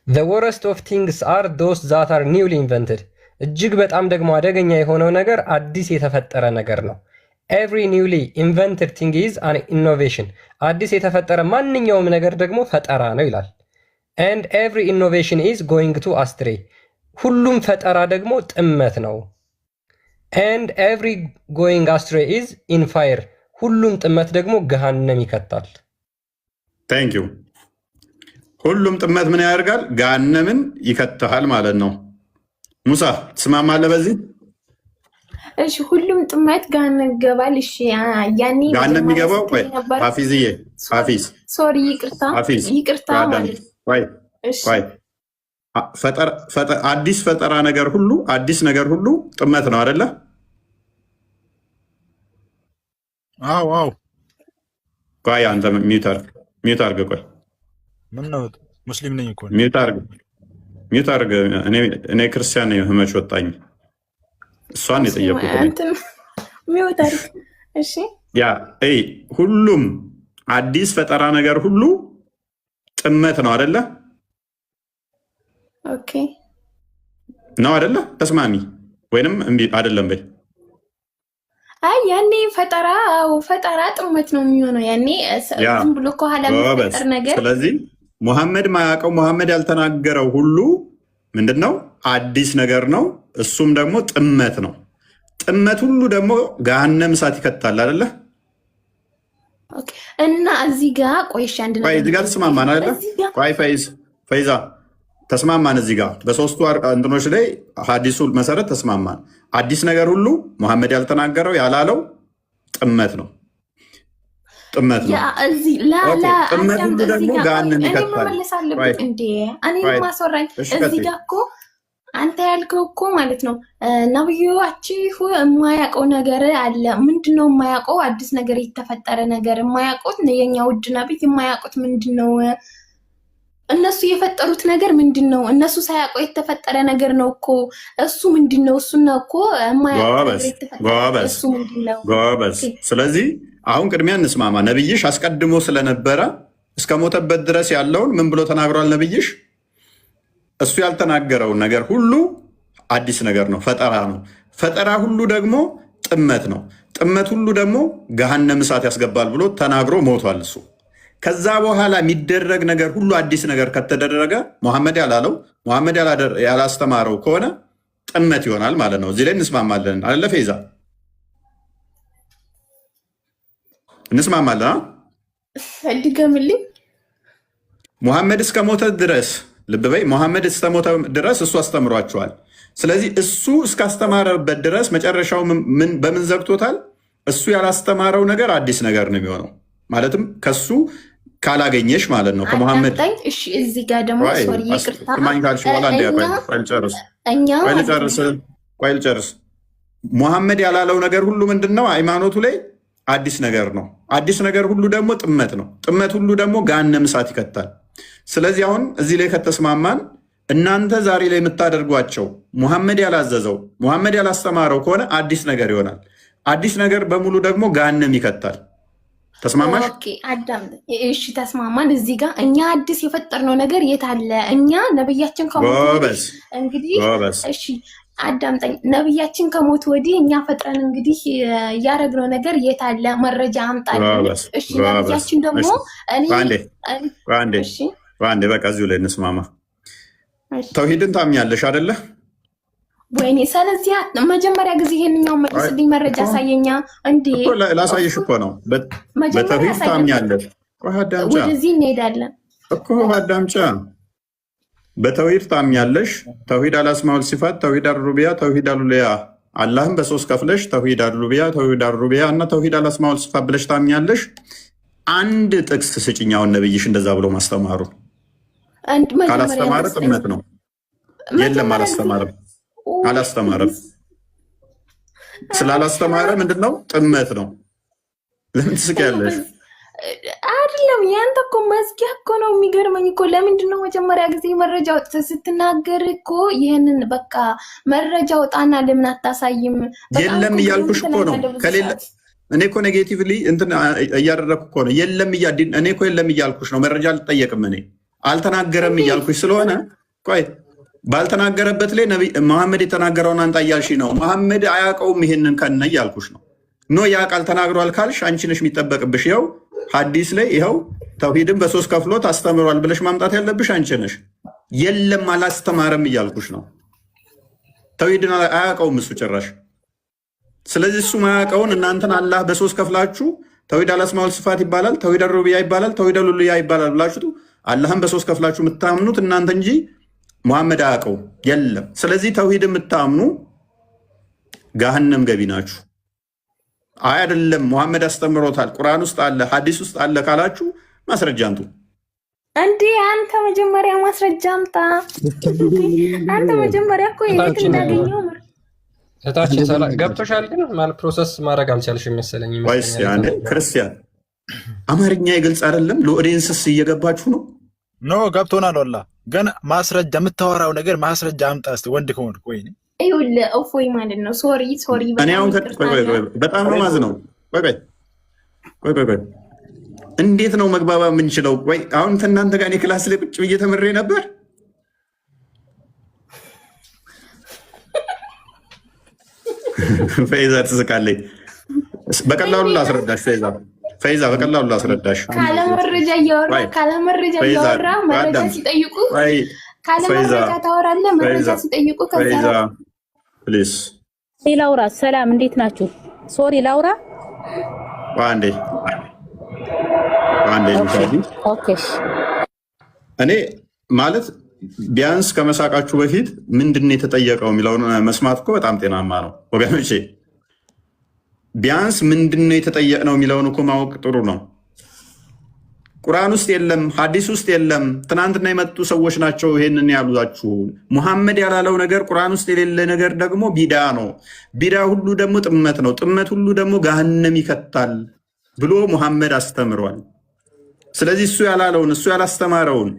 the worst of things are those that are newly invented፣ እጅግ በጣም ደግሞ አደገኛ የሆነው ነገር አዲስ የተፈጠረ ነገር ነው። every newly invented thing is an innovation፣ አዲስ የተፈጠረ ማንኛውም ነገር ደግሞ ፈጠራ ነው ይላል። and every innovation is going to astray፣ ሁሉም ፈጠራ ደግሞ ጥመት ነው። and every going astray is in fire፣ ሁሉም ጥመት ደግሞ ገሃነም ይከታል። ታንክ ዩ። ሁሉም ጥመት ምን ያደርጋል? ገሃነምን ይከታል ማለት ነው። ሙሳ ትስማማለህ በዚህ? እሺ ሁሉም ጥመት ገሃነም ይገባል። እሺ ያኔ ገሃነም የሚገባው ሐፊዝዬ ሐፊዝ ሶሪ ይቅርታ ማለት አዲስ ፈጠራ ነገር ሁሉ አዲስ ነገር ሁሉ ጥመት ነው አይደለ? አዎ። ቆይ አንተ ሚውት አድርግ። ቆይ ምን ነው ሙስሊም ነኝ እኮ ሚውት አድርግ። እኔ ክርስቲያን ነኝ። ህመች ወጣኝ። እሷን የጠየቁት ሚውት አድርግ። እሺ ያ ሁሉም አዲስ ፈጠራ ነገር ሁሉ ጥመት ነው አይደለ? ኦኬ ነው አይደለ? ተስማሚ ወይንም እምቢ አይደለም በይ። ያኔ ፈጠራ ጥመት ነው የሚሆነው። ያኔ ዝም ብሎ ከኋላ የሚፈጠር ነገር። ስለዚህ ሙሐመድ ማያውቀው ሙሐመድ ያልተናገረው ሁሉ ምንድነው? አዲስ ነገር ነው። እሱም ደግሞ ጥመት ነው። ጥመት ሁሉ ደግሞ ገሃነም እሳት ይከታል አይደለ? እና እዚህ ጋር ቆይሽ አንድ ነገር እዚህ ጋር ተስማማን አይደለ? ቆይ ፈይዛ ተስማማን። እዚህ ጋር በሶስቱ እንትኖች ላይ ሀዲሱ መሰረት ተስማማን። አዲስ ነገር ሁሉ ሙሐመድ ያልተናገረው ያላለው ጥመት ነው። ጥመት ሁሉ ደግሞ ገሃነም ይከታል። እኔ ማስወራኝ እዚህ ጋር እኮ አንተ ያልከው እኮ ማለት ነው ነብዩአችሁ የማያውቀው ነገር አለ። ምንድነው የማያውቀው? አዲስ ነገር የተፈጠረ ነገር የማያውቁት የኛ ውድ ነብይ የማያውቁት ምንድነው? እነሱ የፈጠሩት ነገር ምንድነው? እነሱ ሳያውቁ የተፈጠረ ነገር ነው እኮ እሱ ምንድነው? እሱና እኮ ጎበዝ። ስለዚህ አሁን ቅድሚያ እንስማማ። ነብይሽ አስቀድሞ ስለነበረ እስከ ሞተበት ድረስ ያለውን ምን ብሎ ተናግሯል? ነብይሽ እሱ ያልተናገረውን ነገር ሁሉ አዲስ ነገር ነው፣ ፈጠራ ነው። ፈጠራ ሁሉ ደግሞ ጥመት ነው። ጥመት ሁሉ ደግሞ ገሃነም እሳት ያስገባል ብሎ ተናግሮ ሞቷል እሱ። ከዛ በኋላ የሚደረግ ነገር ሁሉ አዲስ ነገር ከተደረገ ሙሐመድ ያላለው ሙሐመድ ያላስተማረው ከሆነ ጥመት ይሆናል ማለት ነው። እዚህ ላይ እንስማማለን አለ ፌዛ? እንስማማለን። ድገምልኝ። ሙሐመድ እስከ ሞተ ድረስ ልብ በይ፣ ሙሐመድ እስከ ሞተ ድረስ እሱ አስተምሯቸዋል። ስለዚህ እሱ እስካስተማረበት ድረስ መጨረሻው በምን ዘግቶታል? እሱ ያላስተማረው ነገር አዲስ ነገር ነው የሚሆነው። ማለትም ከሱ ካላገኘሽ ማለት ነው ከሙሐመድ። እሺ እዚህ ጋር ደግሞ ሶሪ ይቅርታ ቆይ ልጨርስ። ሙሐመድ ያላለው ነገር ሁሉ ምንድን ነው? ሃይማኖቱ ላይ አዲስ ነገር ነው። አዲስ ነገር ሁሉ ደግሞ ጥመት ነው። ጥመት ሁሉ ደግሞ ገሃነም እሳት ይከታል። ስለዚህ አሁን እዚህ ላይ ከተስማማን እናንተ ዛሬ ላይ የምታደርጓቸው ሙሐመድ ያላዘዘው ሙሐመድ ያላስተማረው ከሆነ አዲስ ነገር ይሆናል። አዲስ ነገር በሙሉ ደግሞ ገሃነም ይከታል። ተስማማሽ? ኦኬ አዳም፣ እሺ ተስማማን። እዚህ ጋር እኛ አዲስ የፈጠርነው ነገር የት አለ? እኛ ነብያችን ከሞቱ እንግዲህ እሺ አዳምጠኝ። ነብያችን ከሞቱ ወዲህ እኛ ፈጥረን እንግዲህ ያረግነው ነገር የት አለ? መረጃ አምጣልን። እሺ ነብያችን ደግሞ አንዴ በቃ እዚሁ ላይ እንስማማ። ተውሂድን ታምኛለሽ አይደለ? ወይኔ ስለዚህ መጀመሪያ ጊዜ ይሄንኛው መልስልኝ፣ መረጃ ሳየኛ እንዴ ላሳይሽ እኮ ነው። በተውሂድ ታምኛለሽ? ወደዚህ እንሄዳለን እኮ አዳምጫ። በተውሂድ ታምኛለሽ? ተውሂድ አልአስማኡል ሲፋት፣ ተውሂድ አልሩቢያ፣ ተውሂድ አልኡሉሂያ፣ አላህም በሶስት ከፍለሽ ተውሂድ አልሩቢያ፣ ተውሂድ አልሩቢያ እና ተውሂድ አልአስማኡል ሲፋት ብለሽ ታምኛለሽ? አንድ ጥቅስ ስጭኛውን ነብይሽ እንደዛ ብሎ ማስተማሩ። ካላስተማረ ጥመት ነው። የለም አላስተማረም። ስላላስተማረ ምንድነው? ጥመት ነው። ለምን ትስቂያለሽ? አይደለም ያንተ እኮ መዝጊያ እኮ ነው። የሚገርመኝ እኮ ለምንድነው መጀመሪያ ጊዜ መረጃ ወጥተህ ስትናገር እኮ ይህንን በቃ መረጃ ወጣና ለምን አታሳይም? የለም እያልኩሽ እኮ ነው። ከሌለ እኔ እኮ ኔጌቲቭሊ እንትን እያደረግኩ እኮ ነው። የለም እኔ እኮ የለም እያልኩሽ ነው። መረጃ አልጠየቅም። እኔ አልተናገረም እያልኩሽ ስለሆነ ቆይ ባልተናገረበት ላይ መሐመድ የተናገረውን አንጣ እያልሽ ነው። መሐመድ አያውቀውም ይሄንን ከነ እያልኩሽ ነው። ኖ ያ ቃል ተናግሯል ካልሽ አንቺ ነሽ የሚጠበቅብሽ። ይኸው ሐዲስ ላይ ይኸው ተውሂድን በሶስት ከፍሎት አስተምሯል ብለሽ ማምጣት ያለብሽ አንቺ ነሽ። የለም አላስተማረም እያልኩሽ ነው። ተውሂድን አያውቀውም እሱ ጭራሽ። ስለዚህ እሱ ማያውቀውን እናንተን አላህ በሶስት ከፍላችሁ ተውሂድ አልአስማኡል ሲፋት ይባላል፣ ተውሂድ አልሩቢያ ይባላል፣ ተውሂድ አልኡሉሂያ ይባላል ብላችሁ አላህን በሶስት ከፍላችሁ የምታምኑት እናንተ እንጂ ሙሐመድ አያውቀው የለም። ስለዚህ ተውሂድ የምታምኑ ገሃነም ገቢ ናችሁ። አይ አይደለም ሙሐመድ አስተምሮታል፣ ቁርአን ውስጥ አለ፣ ሐዲስ ውስጥ አለ ካላችሁ ማስረጃ አንቱ። እንዴ አንተ መጀመሪያ ማስረጃ አምጣ። አንተ መጀመሪያ እኮ የት እንዳገኘው እታችን ገብቶሻል። ግን ማለት ፕሮሰስ ማድረግ አልቻልሽም መሰለኝ። ወይስ ያኔ ክርስቲያን አማርኛ ይገልጽ አይደለም ለኦዲየንስስ እየገባችሁ ነው? ኖ ገብቶናል። ወላ ግን ማስረጃ የምታወራው ነገር ማስረጃ አምጣ እስቲ። ወንድ ከሆንክ ወይ ይኸውልህ እፎይ ማለት ነው። ሶሪ እኔ አሁን በጣም ነው ማዝነው። ቆይ እንዴት ነው መግባባ የምንችለው? ወይ አሁን እናንተ ጋር እኔ ክላስ ላይ ቁጭ ብዬ ተምሬ ነበር። ፈይዛ ትስቃለች። በቀላሉ ላስረዳሽ ፈይዛ በቀላሉ ላስረዳሽ። ካለመረጃ እያወራ መረጃ ሲጠይቁ ካለመረጃ ታወራለህ። መረጃ ሲጠይቁ ፈይዛ ፕሊዝ ላውራ። ሰላም እንዴት ናችሁ? ሶሪ ላውራ አንዴ ኦኬ። እኔ ማለት ቢያንስ ከመሳቃችሁ በፊት ምንድን ነው የተጠየቀው የሚለውን መስማት እኮ በጣም ጤናማ ነው ወገኖቼ። ቢያንስ ምንድን ነው የተጠየቅነው የሚለውን እኮ ማወቅ ጥሩ ነው። ቁርአን ውስጥ የለም፣ ሐዲስ ውስጥ የለም። ትናንትና የመጡ ሰዎች ናቸው ይሄንን ያሉዛችሁ። ሙሐመድ ያላለው ነገር ቁርአን ውስጥ የሌለ ነገር ደግሞ ቢዳ ነው። ቢዳ ሁሉ ደግሞ ጥመት ነው። ጥመት ሁሉ ደግሞ ገሃነም ይከታል ብሎ ሙሐመድ አስተምሯል። ስለዚህ እሱ ያላለውን እሱ ያላስተማረውን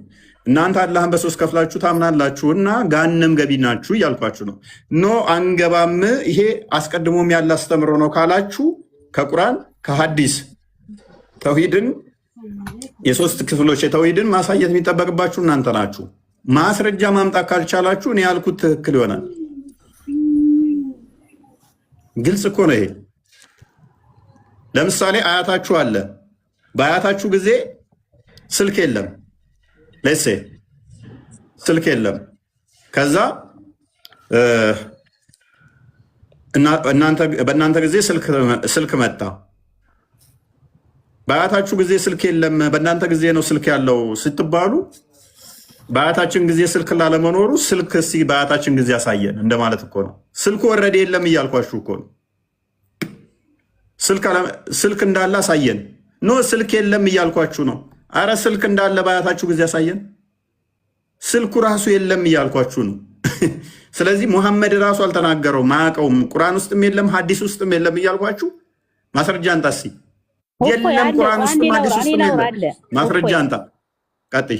እናንተ አላህን በሶስት ከፍላችሁ ታምናላችሁና ገሃነም ገቢ ናችሁ እያልኳችሁ ነው። ኖ አንገባም፣ ይሄ አስቀድሞም ያለ አስተምሮ ነው ካላችሁ ከቁርአን ከሐዲስ ተውሂድን የሶስት ክፍሎች የተውሂድን ማሳየት የሚጠበቅባችሁ እናንተ ናችሁ። ማስረጃ ማምጣት ካልቻላችሁ እኔ ያልኩት ትክክል ይሆናል። ግልጽ እኮ ነው ይሄ። ለምሳሌ አያታችሁ አለ። በአያታችሁ ጊዜ ስልክ የለም፣ ለሴ ስልክ የለም። ከዛ በእናንተ ጊዜ ስልክ መጣ። በአያታችሁ ጊዜ ስልክ የለም፣ በእናንተ ጊዜ ነው ስልክ ያለው ስትባሉ በአያታችን ጊዜ ስልክ ላለመኖሩ ስልክ እስኪ በአያታችን ጊዜ ያሳየን እንደማለት እኮ ነው። ስልኩ ወረደ የለም እያልኳችሁ እኮ ነው። ስልክ እንዳለ አሳየን። ኖ ስልክ የለም እያልኳችሁ ነው። አረ ስልክ እንዳለ በአያታችሁ ጊዜ ያሳየን። ስልኩ ራሱ የለም እያልኳችሁ ነው። ስለዚህ ሙሐመድ ራሱ አልተናገረው ማያውቀውም። ቁርአን ውስጥም የለም ሐዲስ ውስጥም የለም እያልኳችሁ ማስረጃ አንጣ እስኪ። የለም ቁርአን ውስጥም ሐዲስ ውስጥም የለም። ማስረጃ አንጣ። ቀጥይ።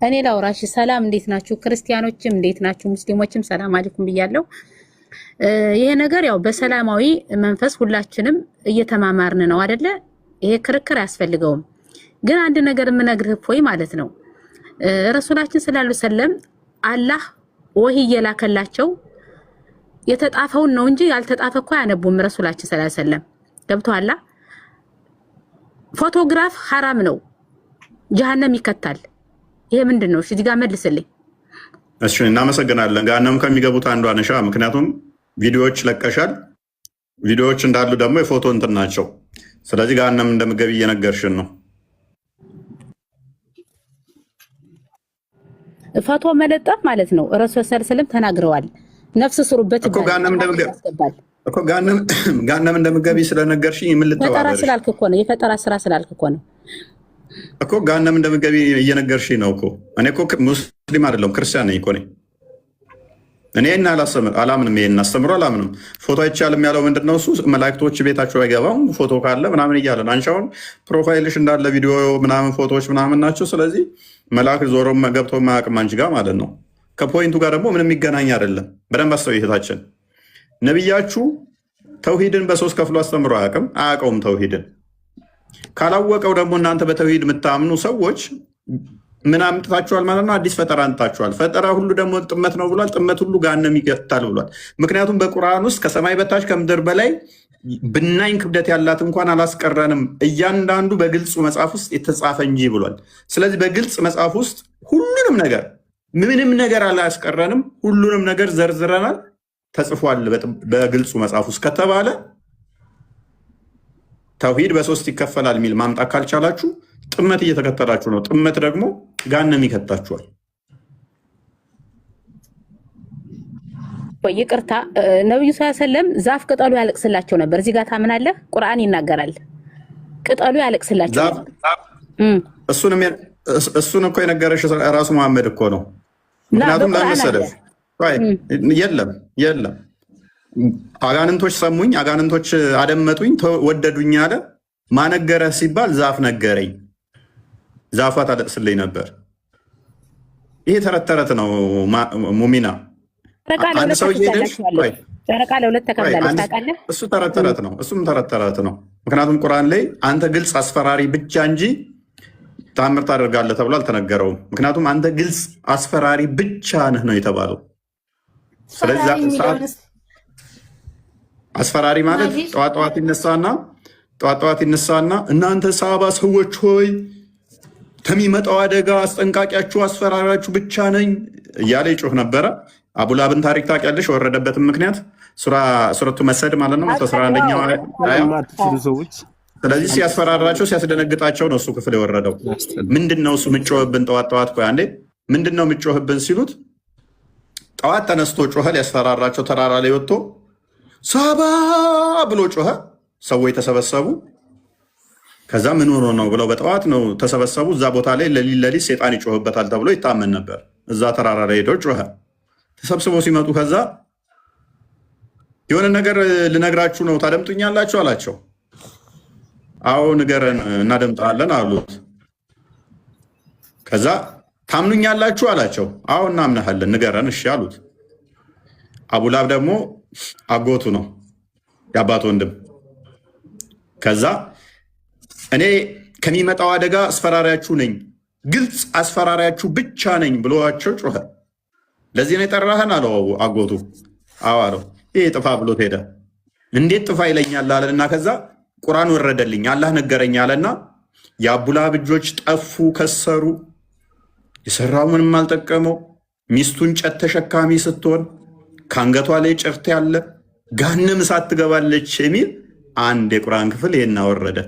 እኔ ላውራሽ። ሰላም እንዴት ናችሁ? ክርስቲያኖችም እንዴት ናችሁ? ሙስሊሞችም ሰላም አለይኩም ብያለሁ። ይሄ ነገር ያው በሰላማዊ መንፈስ ሁላችንም እየተማማርን ነው አይደለ? ይሄ ክርክር አያስፈልገውም። ግን አንድ ነገር የምነግርህ ፎይ ማለት ነው ረሱላችን ሰለላሁ ዐለይሂ ወሰለም አላህ ወህይ የላከላቸው የተጣፈውን ነው እንጂ ያልተጣፈ እኮ አያነቡም። ረሱላችን ሰለላሁ ዐለይሂ ወሰለም ገብቶሃል? ፎቶግራፍ ሐራም ነው፣ ጀሃነም ይከታል። ይሄ ምንድነው? እዚህ ጋር መልስልኝ። እሺ እናመሰግናለን። ገሃነም ከሚገቡት አንዷ ነሻ። ምክንያቱም ቪዲዮዎች ለቀሻል። ቪዲዮዎች እንዳሉ ደግሞ የፎቶ እንትን ናቸው። ስለዚህ ገሃነም እንደምገቢ እየነገርሽን ነው። ፎቶ መለጠፍ ማለት ነው። ረሱል ሰለላሁ ዐለይሂ ወሰለም ተናግረዋል። ነፍስ ስሩበት እኮ ገሃነም እንደምገቢ ስለነገርሽኝ ምን ልተባበርሽ? ፈጠራ ስላልክ እኮ ነው። የፈጠራ ስራ ስላልክ እኮ ነው እኮ ገሃነም እንደምገቢ እየነገርሽኝ ነው እኮ። እኔ እኮ ሙስሊም አይደለሁም ክርስቲያን ነኝ እኮ። እኔ አላምንም፣ ይሄን አስተምሮ አላምንም። ፎቶ አይቻልም ያለው ምንድነው? እሱ መላእክቶች ቤታቸው አይገባም ፎቶ ካለ ምናምን እያለን አንሻውን ፕሮፋይልሽ እንዳለ ቪዲዮ ምናምን ፎቶዎች ምናምን ናቸው። ስለዚህ መልአክ ዞሮ ገብቶ ማያውቅም አንቺ ጋር ማለት ነው። ከፖይንቱ ጋር ደግሞ ምንም የሚገናኝ አይደለም። በደንብ አስተው ይህታችን ነቢያችሁ ተውሂድን በሶስት ከፍሎ አስተምሮ አያውቀውም። ተውሂድን ካላወቀው ደግሞ እናንተ በተውሂድ የምታምኑ ሰዎች ምን አምጥታችኋል ማለት ነው? አዲስ ፈጠራ አምጥታችኋል። ፈጠራ ሁሉ ደግሞ ጥመት ነው ብሏል። ጥመት ሁሉ ገሃነም ይገታል ብሏል። ምክንያቱም በቁርአን ውስጥ ከሰማይ በታች ከምድር በላይ ብናኝ ክብደት ያላት እንኳን አላስቀረንም፣ እያንዳንዱ በግልጹ መጽሐፍ ውስጥ የተጻፈ እንጂ ብሏል። ስለዚህ በግልጽ መጽሐፍ ውስጥ ሁሉንም ነገር ምንም ነገር አላስቀረንም፣ ሁሉንም ነገር ዘርዝረናል፣ ተጽፏል በግልጹ መጽሐፍ ውስጥ ከተባለ ተውሂድ በሶስት ይከፈላል የሚል ማምጣት ካልቻላችሁ ጥመት እየተከተላችሁ ነው። ጥመት ደግሞ ገሃነም ይከታችኋል። ይቅርታ ነብዩ ሰለላሁ ዐለይሂ ወሰለም ዛፍ ቅጠሉ ያለቅስላቸው ነበር። እዚህ ጋር ታምናለህ? ቁርአን ይናገራል። ቅጠሉ ያለቅስላቸው ነበር። እሱን እኮ የነገረሽ ራሱ መሐመድ እኮ ነው። ምክንያቱም ለመሰለሽ የለም አጋንንቶች ሰሙኝ፣ አጋንንቶች አደመጡኝ፣ ወደዱኝ አለ። ማነገረህ ሲባል ዛፍ ነገረኝ። ዛፏ ታለቅስልኝ ነበር። ይሄ ተረት ተረት ነው ሙሚና። አንድ ሰው ጨረቃ ለሁለት ተከፍላለች ታውቃለህ? እሱ ተረት ተረት ነው። እሱም ተረት ተረት ነው። ምክንያቱም ቁርአን ላይ አንተ ግልጽ አስፈራሪ ብቻ እንጂ ተአምር ታደርጋለህ ተብሎ አልተነገረውም። ምክንያቱም አንተ ግልጽ አስፈራሪ ብቻ ነህ ነው የተባለው። ስለዚህ አስፈራሪ ማለት ጠዋት ይነሳና እናንተ ሳባ ሰዎች ሆይ ከሚመጣው አደጋ አስጠንቃቂያችሁ አስፈራሪያችሁ ብቻ ነኝ እያለ ይጮህ ነበረ። አቡላብን ታሪክ ታውቂያለሽ? የወረደበትም ምክንያት ሱረቱ መሰድ ማለት ነው 11ኛው ሰዎች። ስለዚህ ሲያስፈራራቸው ሲያስደነግጣቸው ነው እሱ ክፍል የወረደው። ምንድን ነው እሱ ምጮህብን? ጠዋት ቆይ አንዴ ምንድን ነው ምጮህብን ሲሉት ጠዋት ተነስቶ ጮኸ። ሊያስፈራራቸው ተራራ ላይ ወጥቶ ሳባ ብሎ ጮኸ። ሰዎች ተሰበሰቡ። ከዛ ምን ሆኖ ነው ብለው በጠዋት ነው ተሰበሰቡ። እዛ ቦታ ላይ ለሊት ሴጣን ይጮህበታል ተብሎ ይታመን ነበር። እዛ ተራራ ላይ ሄደው ጮኸ። ተሰብስበው ሲመጡ ከዛ የሆነ ነገር ልነግራችሁ ነው ታደምጡኛላችሁ አላቸው። አዎ ንገረን እናደምጣለን አሉት። ከዛ ታምኑኛላችሁ አላቸው። አዎ እናምናሃለን ንገረን እሺ አሉት። አቡላብ ደግሞ አጎቱ ነው የአባት ወንድም። ከዛ እኔ ከሚመጣው አደጋ አስፈራሪያችሁ ነኝ፣ ግልጽ አስፈራሪያችሁ ብቻ ነኝ ብሎዋቸው ጮኸ። ለዚህ ነው የጠራህን አለው አጎቱ። አዎ አለው። ይሄ ጥፋ ብሎት ሄደ። እንዴት ጥፋ ይለኛል አለና ከዛ ቁርአን ወረደልኝ አላህ ነገረኝ አለና የአቡላብ እጆች ጠፉ፣ ከሰሩ። የሰራው ምንም አልጠቀመው። ሚስቱ እንጨት ተሸካሚ ስትሆን ከአንገቷ ላይ ጭርት ያለ ገሃነም እሳት ትገባለች የሚል አንድ የቁርአን ክፍል ይሄን አወረደ።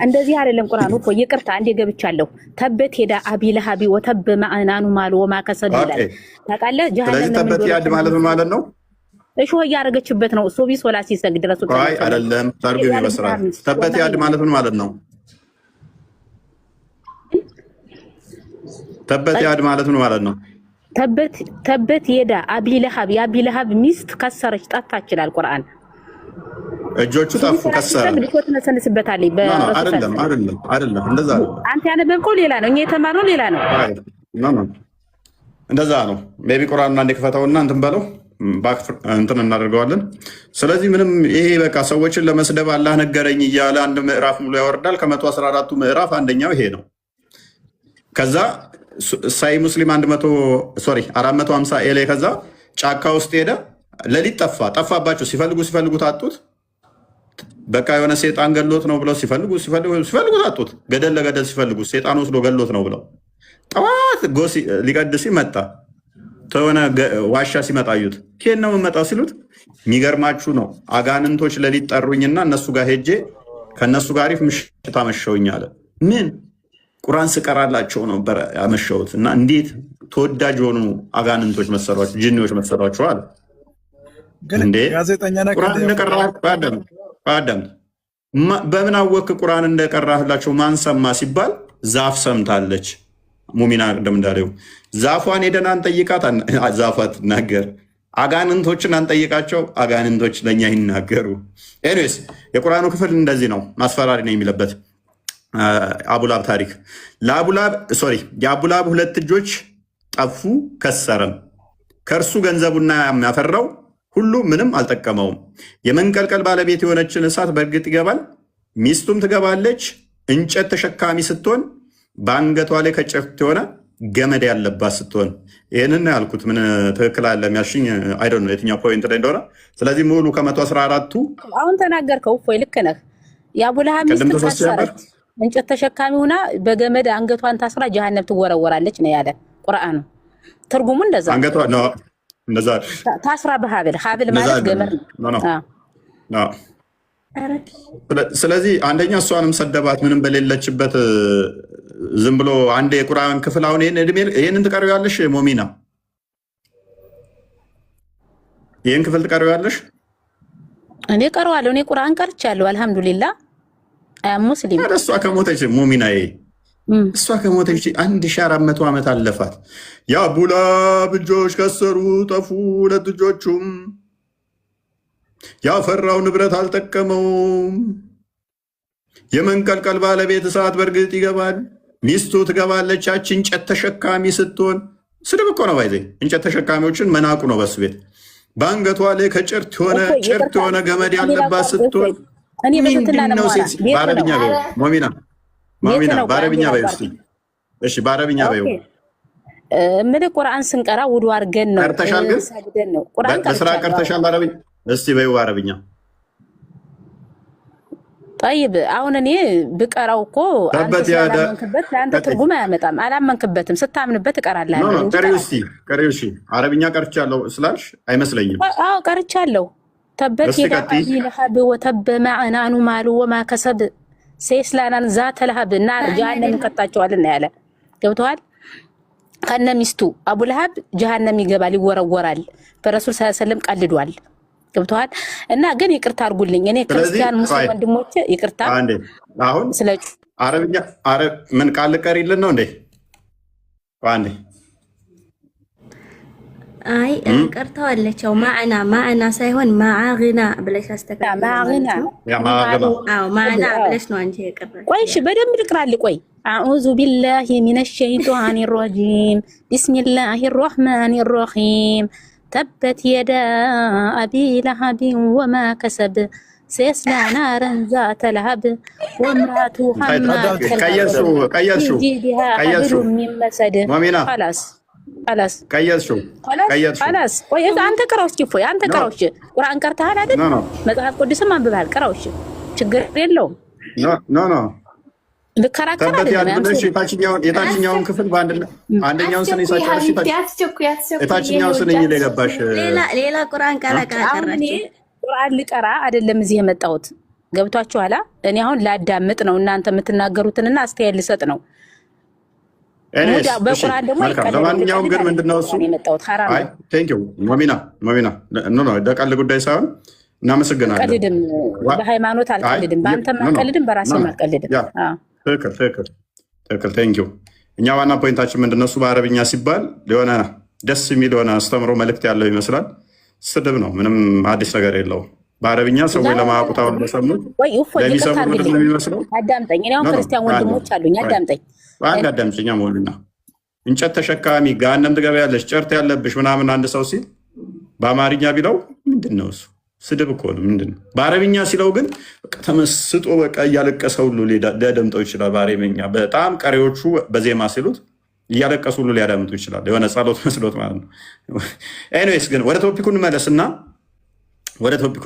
እንደዚህ አይደለም ቁርአኑ እኮ። ይቅርታ አንዴ ገብቻለሁ። ተበት ሄዳ አቢ ለሃቢ ወተብ ማአናኑ ማሉ ወማ ከሰብ ይላል ታውቃለህ? ስለዚህ ተበት ያድ ማለት ምን ማለት ነው? እሾህ እያደረገችበት ነው። ሶቢ ሶላ ሲሰግድ ድረስ አይደለም ተርጉም ይመስላል። ተበት ያድ ማለት ምን ማለት ነው? ተበት ያድ ማለት ምን ማለት ነው? ተበት የዳ አቢ ለሃብ የአቢ ለሃብ ሚስት ከሰረች ጠፋች ይላል ቁርአን። እጆቹ ጠፉ ከሰረ። ትነሰንስበታለች። አይደለም እንደዛ አይደለም። አንተ ያነበብከው ሌላ ነው፣ እኛ የተማርነው ሌላ ነው። እንደዛ ነው። ሜይ ቢ ቁርአኑን አንዴ ክፈተውና እንትን በለው እንትን እናደርገዋለን። ስለዚህ ምንም ይሄ በቃ ሰዎችን ለመስደብ አላህ ነገረኝ እያለ አንድ ምዕራፍ ሙሉ ያወርዳል። ከ114ቱ ምዕራፍ አንደኛው ይሄ ነው። ከዛ ሳይ ሙስሊም 450 ኤሌ ከዛ ጫካ ውስጥ ሄደ። ሌሊት ጠፋባቸው። ሲፈልጉ ታጡት። በቃ የሆነ ሴጣን ገሎት ነው ብለው ሲፈልጉ ታጡት። ገደል ለገደል ሲፈልጉ ሴጣን ወስዶ ገሎት ነው ብለው ጠዋት ሊቀድስ መጣ። ተሆነ ዋሻ ሲመጣ አዩት። ኬን ነው የምመጣው ሲሉት የሚገርማችሁ ነው አጋንንቶች ሌሊት ጠሩኝና እነሱ ጋር ሄጄ ከእነሱ ጋር አሪፍ ምሽት አመሸውኝ አለ። ምን ቁርአን ስቀራላቸው ነበር ያመሸሁት እና እንዴት ተወዳጅ የሆኑ አጋንንቶች መሰሏቸው፣ ጅኒዎች መሰሏቸው አለ። እንዴ ቁርአን እንደቀራህ አዳም በምን አወክ? ቁርአን እንደቀራህላቸው ማን ሰማ ሲባል ዛፍ ሰምታለች። ሙሚና እንደምዳለው ዛፏን ሄደን አንጠይቃት፣ ዛፏ ትናገር። አጋንንቶችን አንጠይቃቸው፣ አጋንንቶች ለእኛ ይናገሩ። ኤኒዌይስ የቁርአኑ ክፍል እንደዚህ ነው። ማስፈራሪ ነው የሚለበት አቡላብ ታሪክ የአቡላብ 2 እጆች ጠፉ፣ ከሰረም። ከእርሱ ገንዘቡና የሚያፈራው ሁሉ ምንም አልጠቀመውም። የመንቀልቀል ባለቤት የሆነችን እሳት በእርግጥ ይገባል፣ ሚስቱም ትገባለች። እንጨት ተሸካሚ ስትሆን በአንገቷ ላይ ከጭፍት የሆነ ገመድ ያለባት ስትሆን። ይህንን ያልኩት ምን ትክክል አለ የሚያሽኝ አይዶ ነው የትኛው ፖይንት ላይ እንደሆነ። ስለዚህ ሙሉ ከ114ቱ አሁን ተናገርከው። እፎይ ልክ ነህ። የአቡላሃብ ሚስት ታሰረች፣ እንጨት ተሸካሚ ሆና በገመድ አንገቷን ታስራ ጀሃነም ትወረወራለች ነው ያለ ቁርአኑ። ትርጉሙ እንደዛ አንገቷ ነው እንደዛ ታስራ በሀብል ማለት ገመድ ነው። ስለዚህ አንደኛ እሷንም ሰደባት ምንም በሌለችበት ዝም ብሎ አንድ የቁርአን ክፍል። አሁን ይህንን ትቀሪዋለሽ ሞሚና? ይህን ክፍል ትቀሪዋለሽ? እኔ ቀረዋለሁ። እኔ ቁርአን ቀርቻለሁ አልሐምዱሊላህ። ሙስሊም እሷ ከሞተች ሞሚና እሷ ከሞተች 1400 ዓመት አለፋት። የአቡላብ እጆች ከሰሩ ጠፉ፣ 2 እጆቹም ያፈራው ንብረት አልጠቀመውም። የመንቀልቀል ባለቤት እሳት በእርግጥ ይገባል፣ ሚስቱ ትገባለች። ያቺ እንጨት ተሸካሚ ስትሆን ስድብ እኮ ነው ባይዘ እንጨት ተሸካሚዎችን መናቁ ነው በሱ ቤት። በአንገቷ ላይ ከጭርት የሆነ ገመድ ያለባት ስትሆን ምንድነው? በአረብኛ በይው ሞሚና፣ በአረብኛ በይው እስኪ። እሺ በአረብኛ በይው። ምን ቁርአን ስንቀራ ውዱ አድርገን ነው ቀርተሻል፣ ግን በስራ ቀርተሻል። በአረብኛ እስቲ በይው በአረብኛ። ጠይብ አሁን እኔ ብቀራው እኮ አንተ ስላላመንክበት ለአንተ ትርጉም አያመጣም። አላመንክበትም፣ ስታምንበት እቀራለሁ። ቀሪው እሺ አረብኛ ቀርቻለሁ ስላልሽ አይመስለኝም። አዎ ቀርቻለሁ። ተበት የዳ አቢ ለሀብ ወተበ ማዕናኑ ማሉ ወማ ከሰብ ሴስላናን ዛተ ለሀብ እና ጀሃነም እንከታቸዋለን ያለ ገብተዋል። ከነ ሚስቱ አቡ ለሀብ ጀሃነም ይገባል፣ ይወረወራል። በረሱል ሰለላሁ ዐለይሂ ወሰለም ቀልዷል። ገብተዋል። እና ግን ይቅርታ አድርጉልኝ እኔ ክርስቲያን ሙስሊም ወንድሞቼ ይቅርታ። አሁን ስለ አረብኛ ምን ቃል ቀሪልን ነው እንዴ? አንዴ አይ ቀርተዋለች። ያው ማዕና ሳይሆን ማዕግና ብለሽ አስተካክል። ማዕና ብለሽ ነው አንቺ የቀረሽ። ቆይ እሺ በደንብ ልቅራል። ቆይ አዑዙ ቢላሂ ሚነ ሸይጧኒ ረጂም ቢስሚላሂ ረህማኒ ረሂም ተበት የዳ አቢ ለሀብ ወማ ከሰብ ሰየስላ ናረን ዛተ ለሀብ ወምራቱ ሐማለተ ቀየሱ ሚን መስድ خلاص ቀየስሽው። ቆይ አንተ ቀራው እስኪ እፎይ አንተ ቀራው። እሺ ቁርአን ቀርተሃል አይደል? መጽሐፍ ቅዱስም አንብበሃል። ቀራው እሺ ችግር የለውም። ኖ ልከራከር አይደለም። የታችኛውን ክፍል አንደኛውን ስን ይሳቻል። የታችኛው ስን ለገባሽ ሌላ ቁርአን ቀራቀራች። ቁርአን ልቀራ አይደለም እዚህ የመጣሁት ገብቷችኋል? እኔ አሁን ላዳምጥ ነው እናንተ የምትናገሩትንና አስተያየት ልሰጥ ነው። በቁርአን ደግሞ ለማንኛውም ግን ምንድነው እሱ ሞሚና ለቀልድ ጉዳይ ሳይሆን እናመሰግናለን። አልቀልድም፣ በሃይማኖት አልቀልድም፣ በአንተም አልቀልድም፣ በራሴም አልቀልድም። ትክክል ቴንኪው። እኛ ዋና ፖይንታችን ምንድነው እሱ በአረብኛ ሲባል የሆነ ደስ የሚል ሆነ አስተምሮ መልእክት ያለው ይመስላል። ስድብ ነው፣ ምንም አዲስ ነገር የለውም። በአረብኛ ሰዎች ለማያውቁት አሁን ለሰሙት ለሚሰሙ ምንድን ነው የሚመስለው? አዳምጠኝ። እኔ አሁን ክርስቲያን ወንድሞች አሉኝ፣ አዳምጠኝ። አዳምጪኛ ሞሉና እንጨት ተሸካሚ ገሃነም ትገቢያለሽ ጨርት ያለብሽ ምናምን አንድ ሰው ሲል በአማርኛ ቢለው ምንድን ነው እሱ? ስድብ እኮ ነው። ምንድን ነው? በአረብኛ ሲለው ግን ተመስጦ በቃ እያለቀሰ ሁሉ ሊያደምጠው ይችላል። በአረብኛ በጣም ቀሪዎቹ በዜማ ሲሉት እያለቀሱ ሁሉ ሊያዳምጡ ይችላል። የሆነ ጸሎት መስሎት ማለት ነው። ኤኒዌይስ ግን ወደ ቶፒኩ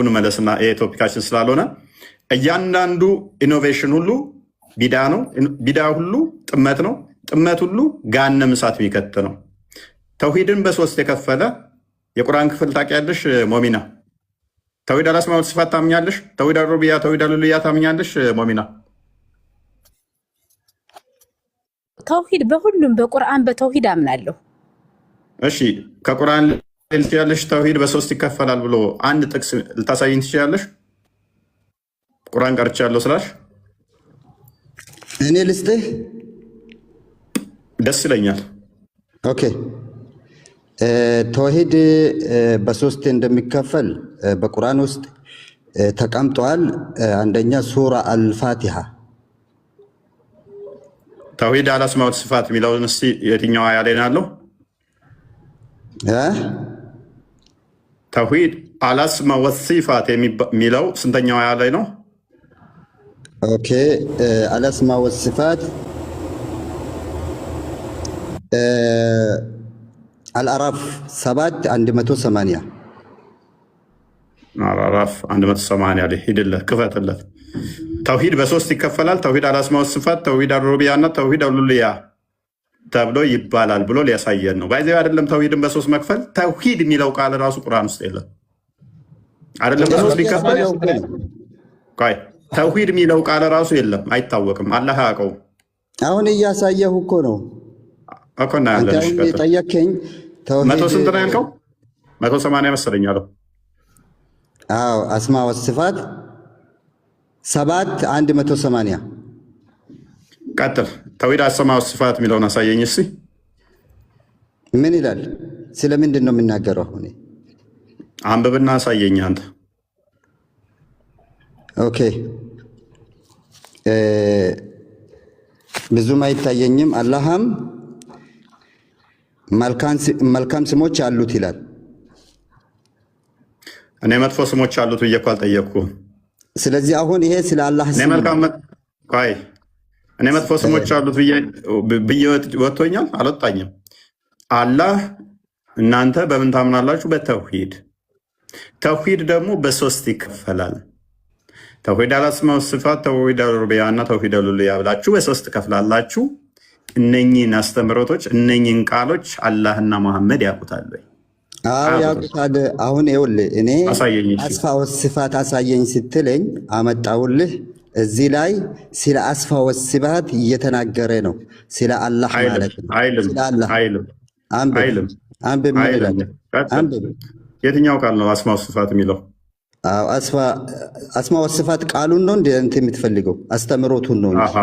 እንመለስና ይሄ ቶፒካችን ስላልሆነ እያንዳንዱ ኢኖቬሽን ሁሉ ቢዳ ነው። ቢዳ ሁሉ ጥመት ነው። ጥመት ሁሉ ገሃነመ እሳት የሚከት ነው። ተውሂድን በሶስት የከፈለ የቁርአን ክፍል ታውቂያለሽ ሞሚና? ተውሂድ አልአስማእ ወሲፋት ታምኛለሽ? ተውሂድ አልሩቢያ፣ ተውሂድ አልኡሉሂያ ታምኛለሽ ሞሚና? ተውሂድ በሁሉም በቁርአን በተውሂድ አምናለሁ። እሺ ከቁርአን ልትያለሽ ተውሂድ በሶስት ይከፈላል ብሎ አንድ ጥቅስ ልታሳይኝ ትችላለሽ? ቁርአን ቀርቻለሁ ስላሽ እኔ ልስጥህ? ደስ ይለኛል። ኦኬ ተውሂድ በሶስት እንደሚከፈል በቁርአን ውስጥ ተቀምጧል። አንደኛ ሱራ አልፋቲሃ። ተውሂድ አልአስማእ ወሲፋት የሚለውን እስቲ የትኛው አያ ላይ ነው ያለው? ተውሂድ አልአስማእ ወሲፋት የሚለው ስንተኛው አያ ላይ ነው? ኦኬ አልአስማእ ወሲፋት አልአራፍ 7:180 አልአራፍ 180 ላይ ሂድለት ክፈትለት። ተውሂድ በሶስት ይከፈላል። ተውሂድ አልአስማእ ወሲፋት፣ ተውሂድ አልሩቢያ እና ተውሂድ አልኡሉሂያ ተብሎ ይባላል ብሎ ሊያሳየን ነው። ባይዘው አይደለም ተውሂድን በሶስት መክፈል፣ ተውሂድ የሚለው ቃል ራሱ ቁርአን ውስጥ የለም። አይደለም በሶስት ሊከፈል ቆይ ተውሂድ የሚለው ቃል ራሱ የለም፣ አይታወቅም፣ አላህ ያውቀው። አሁን እያሳየሁ እኮ ነው እኮ እና ያለ ጠየከኝ። መቶ ስንት ነው ያልከው? 180 መሰለኝ አለው። አዎ አስማእ ወሲፋት 7:180 ቀጥል። ተውሂድ አልአስማእ ወሲፋት የሚለውን አሳየኝ እስኪ። ምን ይላል? ስለምንድን ነው የምናገረው? አሁን አንብብና አሳየኝ አንተ። ኦኬ ብዙም አይታየኝም። አላህም መልካም ስሞች አሉት ይላል። እኔ መጥፎ ስሞች አሉት ብዬ እኮ አልጠየቅኩም። ስለዚህ አሁን ይሄ ስለ አላህ ስም እኔ መጥፎ ስሞች አሉት ብዬ ወጥቶኛል? አልወጣኝም። አላህ እናንተ በምን ታምናላችሁ? በተውሂድ። ተውሂድ ደግሞ በሶስት ይከፈላል። ተውሂድ አልአስማእ ወሲፋት፣ ተውሂድ አልሩቢያ እና ተውሂድ አልኡሉሂያ ብላችሁ በሶስት ከፍላላችሁ። እነኚህን አስተምህሮቶች እነኚህን ቃሎች አላህና መሐመድ ያውቁታል ወይ? አዎ ያውቁታል። አሁን ይኸውልህ እኔ አስማእ ወሲፋት አሳየኝ ስትለኝ አመጣውልህ። እዚህ ላይ ስለ አስማእ ወሲፋት እየተናገረ ነው፣ ስለ አላህ ማለት ነው። አንብብ። የትኛው ቃል ነው አስማእ ወሲፋት የሚለው? አስማእ ወሲፋት ቃሉን ነው እንደ የምትፈልገው? አስተምሮቱን ነው እንጂ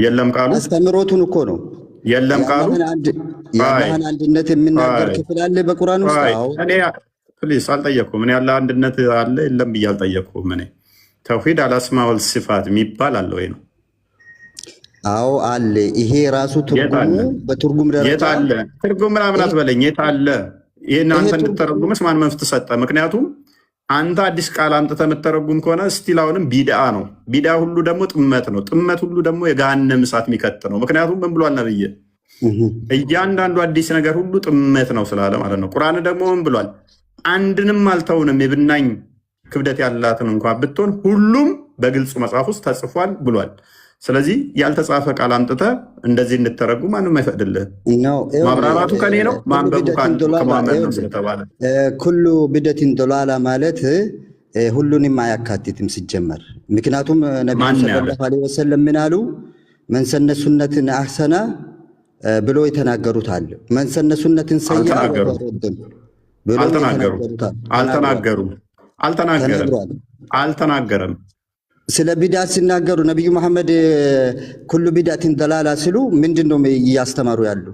የለም ቃሉ አስተምሮቱን እኮ ነው። የለም ቃሉ የአላህን አንድነት የሚናገር ክፍል አለ በቁርአን ውስጥ? እኔ ፕሊስ አልጠየቅኩም። እኔ ያለ አንድነት አለ የለም ብዬ አልጠየቅኩም። እኔ ተውሂድ አልአስማእ ወሲፋት የሚባል አለ ወይ ነው? አዎ አለ። ይሄ ራሱ ትርጉሙ በትርጉም ደረጃ የት አለ? ትርጉም ምናምን አትበለኝ። የት አለ? ይሄን አንተ እንድትተረጉምስ ማን መፍትሄ ሰጠ? ምክንያቱም አንተ አዲስ ቃል አምጥተህ የምትተረጉም ከሆነ ስቲል አሁንም ቢድአ ነው። ቢድአ ሁሉ ደግሞ ጥመት ነው። ጥመት ሁሉ ደግሞ የገሃነመ እሳት የሚከት ነው። ምክንያቱም ምን ብሏል ነብይ? እያንዳንዱ አዲስ ነገር ሁሉ ጥመት ነው ስላለ ማለት ነው። ቁርአን ደግሞ ምን ብሏል? አንድንም አልተውንም የብናኝ ክብደት ያላትን እንኳን ብትሆን ሁሉም በግልጹ መጽሐፍ ውስጥ ተጽፏል ብሏል። ስለዚህ ያልተጻፈ ቃል አምጥተህ እንደዚህ እንድተረጉም ማንም አይፈቅድልህ። ማብራራቱ ከኔ ነው፣ ማንበቡ ከማመን ነው ስለተባለ ኩሉ ቢደቲን ዶላላ ማለት ሁሉንም አያካትትም ሲጀመር። ምክንያቱም ነቢዩ ሰለላሁ ዐለይሂ ወሰለም ምን አሉ? መንሰነ ሱነትን አህሰና ብሎ የተናገሩት አለ። መንሰነ ሱነትን ሰይአ አልተናገረም። ስለ ቢዳ ሲናገሩ ነቢዩ መሐመድ ኩሉ ቢዳትን ደላላ ሲሉ ምንድን ነው እያስተማሩ ያሉ?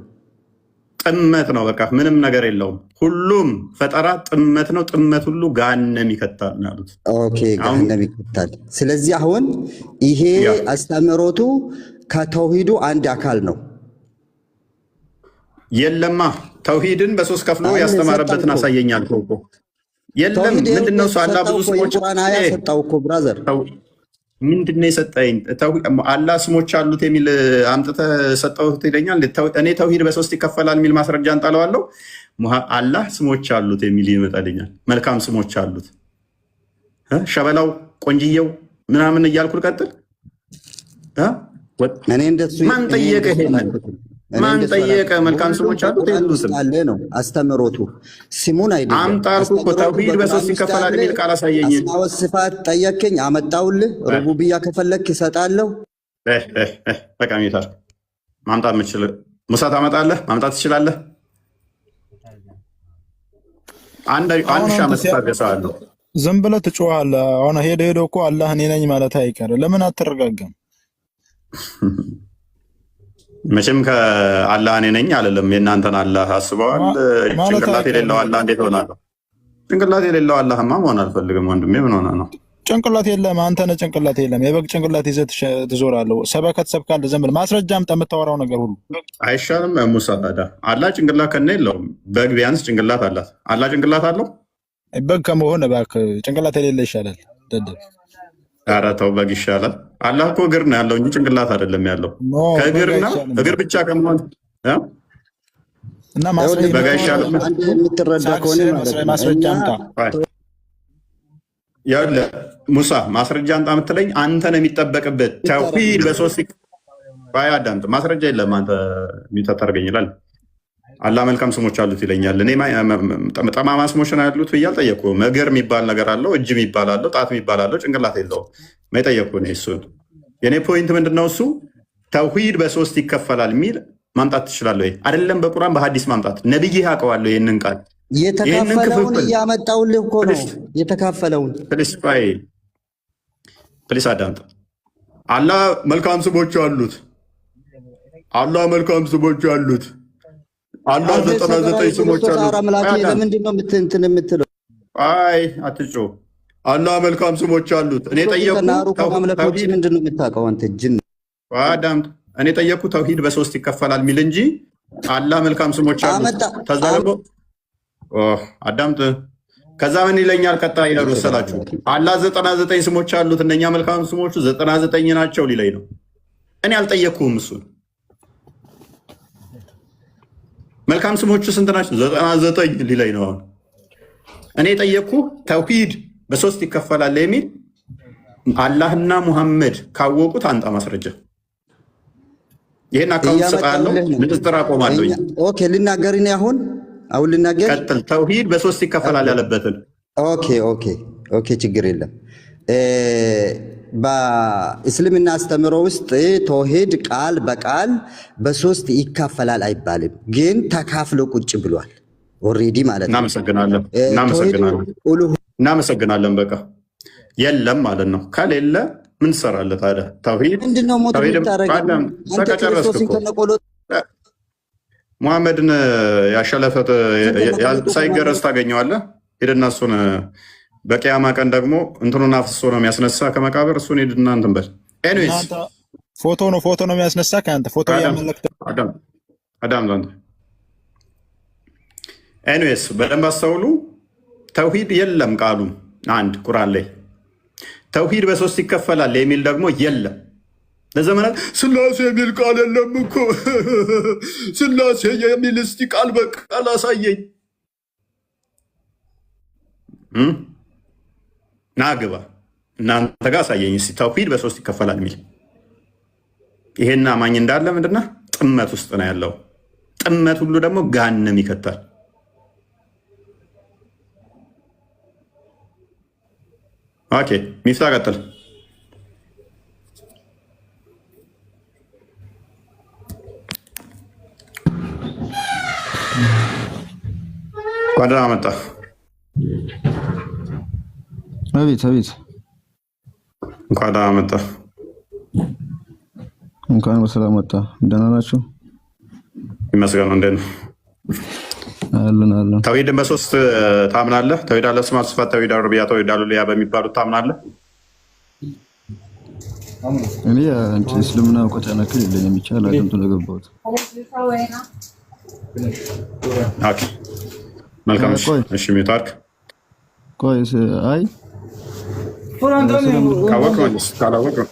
ጥመት ነው። በቃ ምንም ነገር የለውም። ሁሉም ፈጠራ ጥመት ነው። ጥመት ሁሉ ገሃነም ይከታል ያሉት። ኦኬ ገሃነም ይከታል። ስለዚህ አሁን ይሄ አስተምህሮቱ ከተውሂዱ አንድ አካል ነው። የለማ ተውሂድን በሶስት ከፍሎ ያስተማረበትን አሳየኛል እኮ የለም። ምንድነው እሱ? አላህ ብዙ ስሞች ሰጣው እኮ ብራዘር። ምንድነው የሰጠኝ? አላህ ስሞች አሉት የሚል አምጥተህ ሰጠሁት ይለኛል። እኔ ተውሂድ በሶስት ይከፈላል የሚል ማስረጃ እንጣለዋለሁ። አላህ ስሞች አሉት የሚል ይመጣልኛል። መልካም ስሞች አሉት፣ ሸበላው፣ ቆንጅየው ምናምን እያልኩ ልቀጥል። ማን ጠየቀ? ማን ጠየቀ? መልካም ስሞች አሉት አለ ነው አስተምሮቱ። ስሙን አይደለም አምጣልኩ እኮ ተውሂድ በሶስት ይከፈላል የሚል ቃል አሳየኝ። አስማው ስፋት ጠየቀኝ፣ አመጣውልህ። ሩቡብያ ከፈለክ ይሰጣለሁ። በቃ ሚታል ማምጣት የምችል ሙሳ ታመጣለህ፣ ማምጣት ትችላለህ። አንድ ሺህ ዓመት ታገሳለሁ። ዝም ብለህ ትጮኻለህ። አሁን ሄዶ እኮ አላህ እኔ ነኝ ማለት አይቀርም። ለምን አትረጋጋም? መቼም ከአላህ እኔ ነኝ አልልም። የእናንተን አላህ አስበዋል። ጭንቅላት የሌለው አላህ እንዴት ሆናለሁ? ጭንቅላት የሌለው አላህማ መሆን አልፈልግም ወንድሜ። ምን ሆነ ነው? ጭንቅላት የለም። አንተ ነህ ጭንቅላት የለም። የበግ ጭንቅላት ይዘህ ትዞራለህ። ሰበከት ሰብካለህ። ዝም ብለህ ማስረጃ አምጣ። የምታወራው ነገር ሁሉ አይሻልም? ሙሳ ታዲያ አላህ ጭንቅላት ከነ የለውም። በግ ቢያንስ ጭንቅላት አላት። አላህ ጭንቅላት አለው? በግ ከመሆን እባክህ ጭንቅላት የሌለ ይሻላል። ደደብ ኧረ ተው፣ በግ ይሻላል። አላህ እኮ እግር ነው ያለው እንጂ ጭንቅላት አይደለም ያለው። ከእግርና እግር ብቻ ከመሆን እና በግ አይሻልም? የምትረዳ ከሆነ ማስረጃ አምጣ። ያለ ሙሳ ማስረጃ አምጣ የምትለኝ አንተ ነው የሚጠበቅበት። ተውሂድ በሶስት አዳምጥ። ማስረጃ የለም። አንተ የሚታደርገኝ ይላል። አላህ መልካም ስሞች አሉት ይለኛል። እኔ ጠማማ ስሞች ነው ያሉት ብዬ አልጠየኩም። እግር የሚባል ነገር አለው፣ እጅ የሚባል አለው፣ ጣት የሚባል አለው፣ ጭንቅላት የለውም። ጠየቅኩ እኔ እሱን። የእኔ ፖይንት ምንድነው? እሱ ተውሂድ በሶስት ይከፈላል የሚል ማምጣት ትችላለህ ወይ? አይደለም በቁርአን በሐዲስ ማምጣት። ነብይ ያውቀዋለሁ ይህንን ቃል። የተካፈለውን እያመጣውልህ እኮ ነው። የተካፈለውን ፕሊስ አዳምጥ። አላህ መልካም ስሞች አሉት። አላህ መልካም ስሞች አሉት። አላህ 99 ስሞች አሉት። ለምንድን ነው እንትን የምትለው? አይ አትጮህ። አላህ መልካም ስሞች አሉት። እኔ ጠየቅኩ ምንድን ነው የምታውቀው አንተ ጅን? አዳምጥ። እኔ ጠየቅኩ ተውሂድ በሶስት ይከፈላል የሚል እንጂ አላህ መልካም ስሞች አሉት። ከዛ ደግሞ አዳምጥ። ከዛ ምን ይለኛል? ቀጣይ ነው መሰላችሁ? አላህ 99 ስሞች አሉት። እነኛ መልካም ስሞቹ 99 ናቸው ሊለኝ ነው። እኔ አልጠየቅኩም እሱን። መልካም ስሞቹ ስንት ናቸው? 99 ሊለኝ ነው። አሁን እኔ የጠየቅኩ ተውሂድ በሶስት ይከፈላል የሚል አላህና ሙሐመድ ካወቁት አንጣ ማስረጃ። ይሄን አካውንት ሰጣለሁ፣ ንጥጥር አቆማለሁ። ኦኬ ልናገር እኔ አሁን ልናገር። ቀጥል። ተውሂድ በሶስት ይከፈላል ያለበትን። ኦኬ ችግር የለም። በእስልምና አስተምሮ ውስጥ ተውሂድ ቃል በቃል በሶስት ይካፈላል አይባልም፣ ግን ተካፍሎ ቁጭ ብሏል ኦልሬዲ ማለት ነው። እናመሰግናለን። በቃ የለም ማለት ነው። ከሌለ ምን ትሰራለህ ታዲያ? ተውሂድ ምንድነው? ሙሐመድን ያሸለፈት ሳይገረዝ ታገኘዋለህ። ሄደና እሱን በቂያማ ቀን ደግሞ እንትኑን አፍስሶ ነው የሚያስነሳ ከመቃብር። እሱን ሄድና እንትን በል። ኤኒዌይስ ፎቶ ነው የሚያስነሳ ከአንተ ፎቶ አዳም። ኤኒዌይስ በደንብ አስተውሉ። ተውሂድ የለም ቃሉ አንድ ቁርአን ላይ ተውሂድ በሶስት ይከፈላል የሚል ደግሞ የለም። ለዘመናት ስላሴ የሚል ቃል የለም እኮ ስላሴ የሚል እስቲ ቃል በቃል አሳየኝ። ናግባ እናንተ ጋር አሳየኝ እስቲ ተውሂድ በሶስት ይከፈላል የሚል። ይሄን አማኝ እንዳለ ምንድነው ጥመት ውስጥ ነው ያለው። ጥመት ሁሉ ደግሞ ገሃነም ይከታል። ኦኬ ሚፍታ ቀጥል። ጓደኛ መጣ። አቤት እንኳን ደህና መጣ። እንኳን በሰላም መጣ። ደህና ናችሁ? ይመስገን። እንዴት ነው? አለን። ተውሂድን በሶስት ታምናለህ? ተውሂድ አለ ስማት፣ ስፋት፣ ተውሂድ አሩብያ፣ ተውሂድ አሉልያ በሚባሉት ታምናለህ? እኔ አንቺ እስልምና እውቀት ያነክል የለኝም ብቻ ላደምጡ ነው የገባሁት። ኦኬ መልካም። እሺ ሚታርክ ቆይ አይ ካወቀው ካላወቀው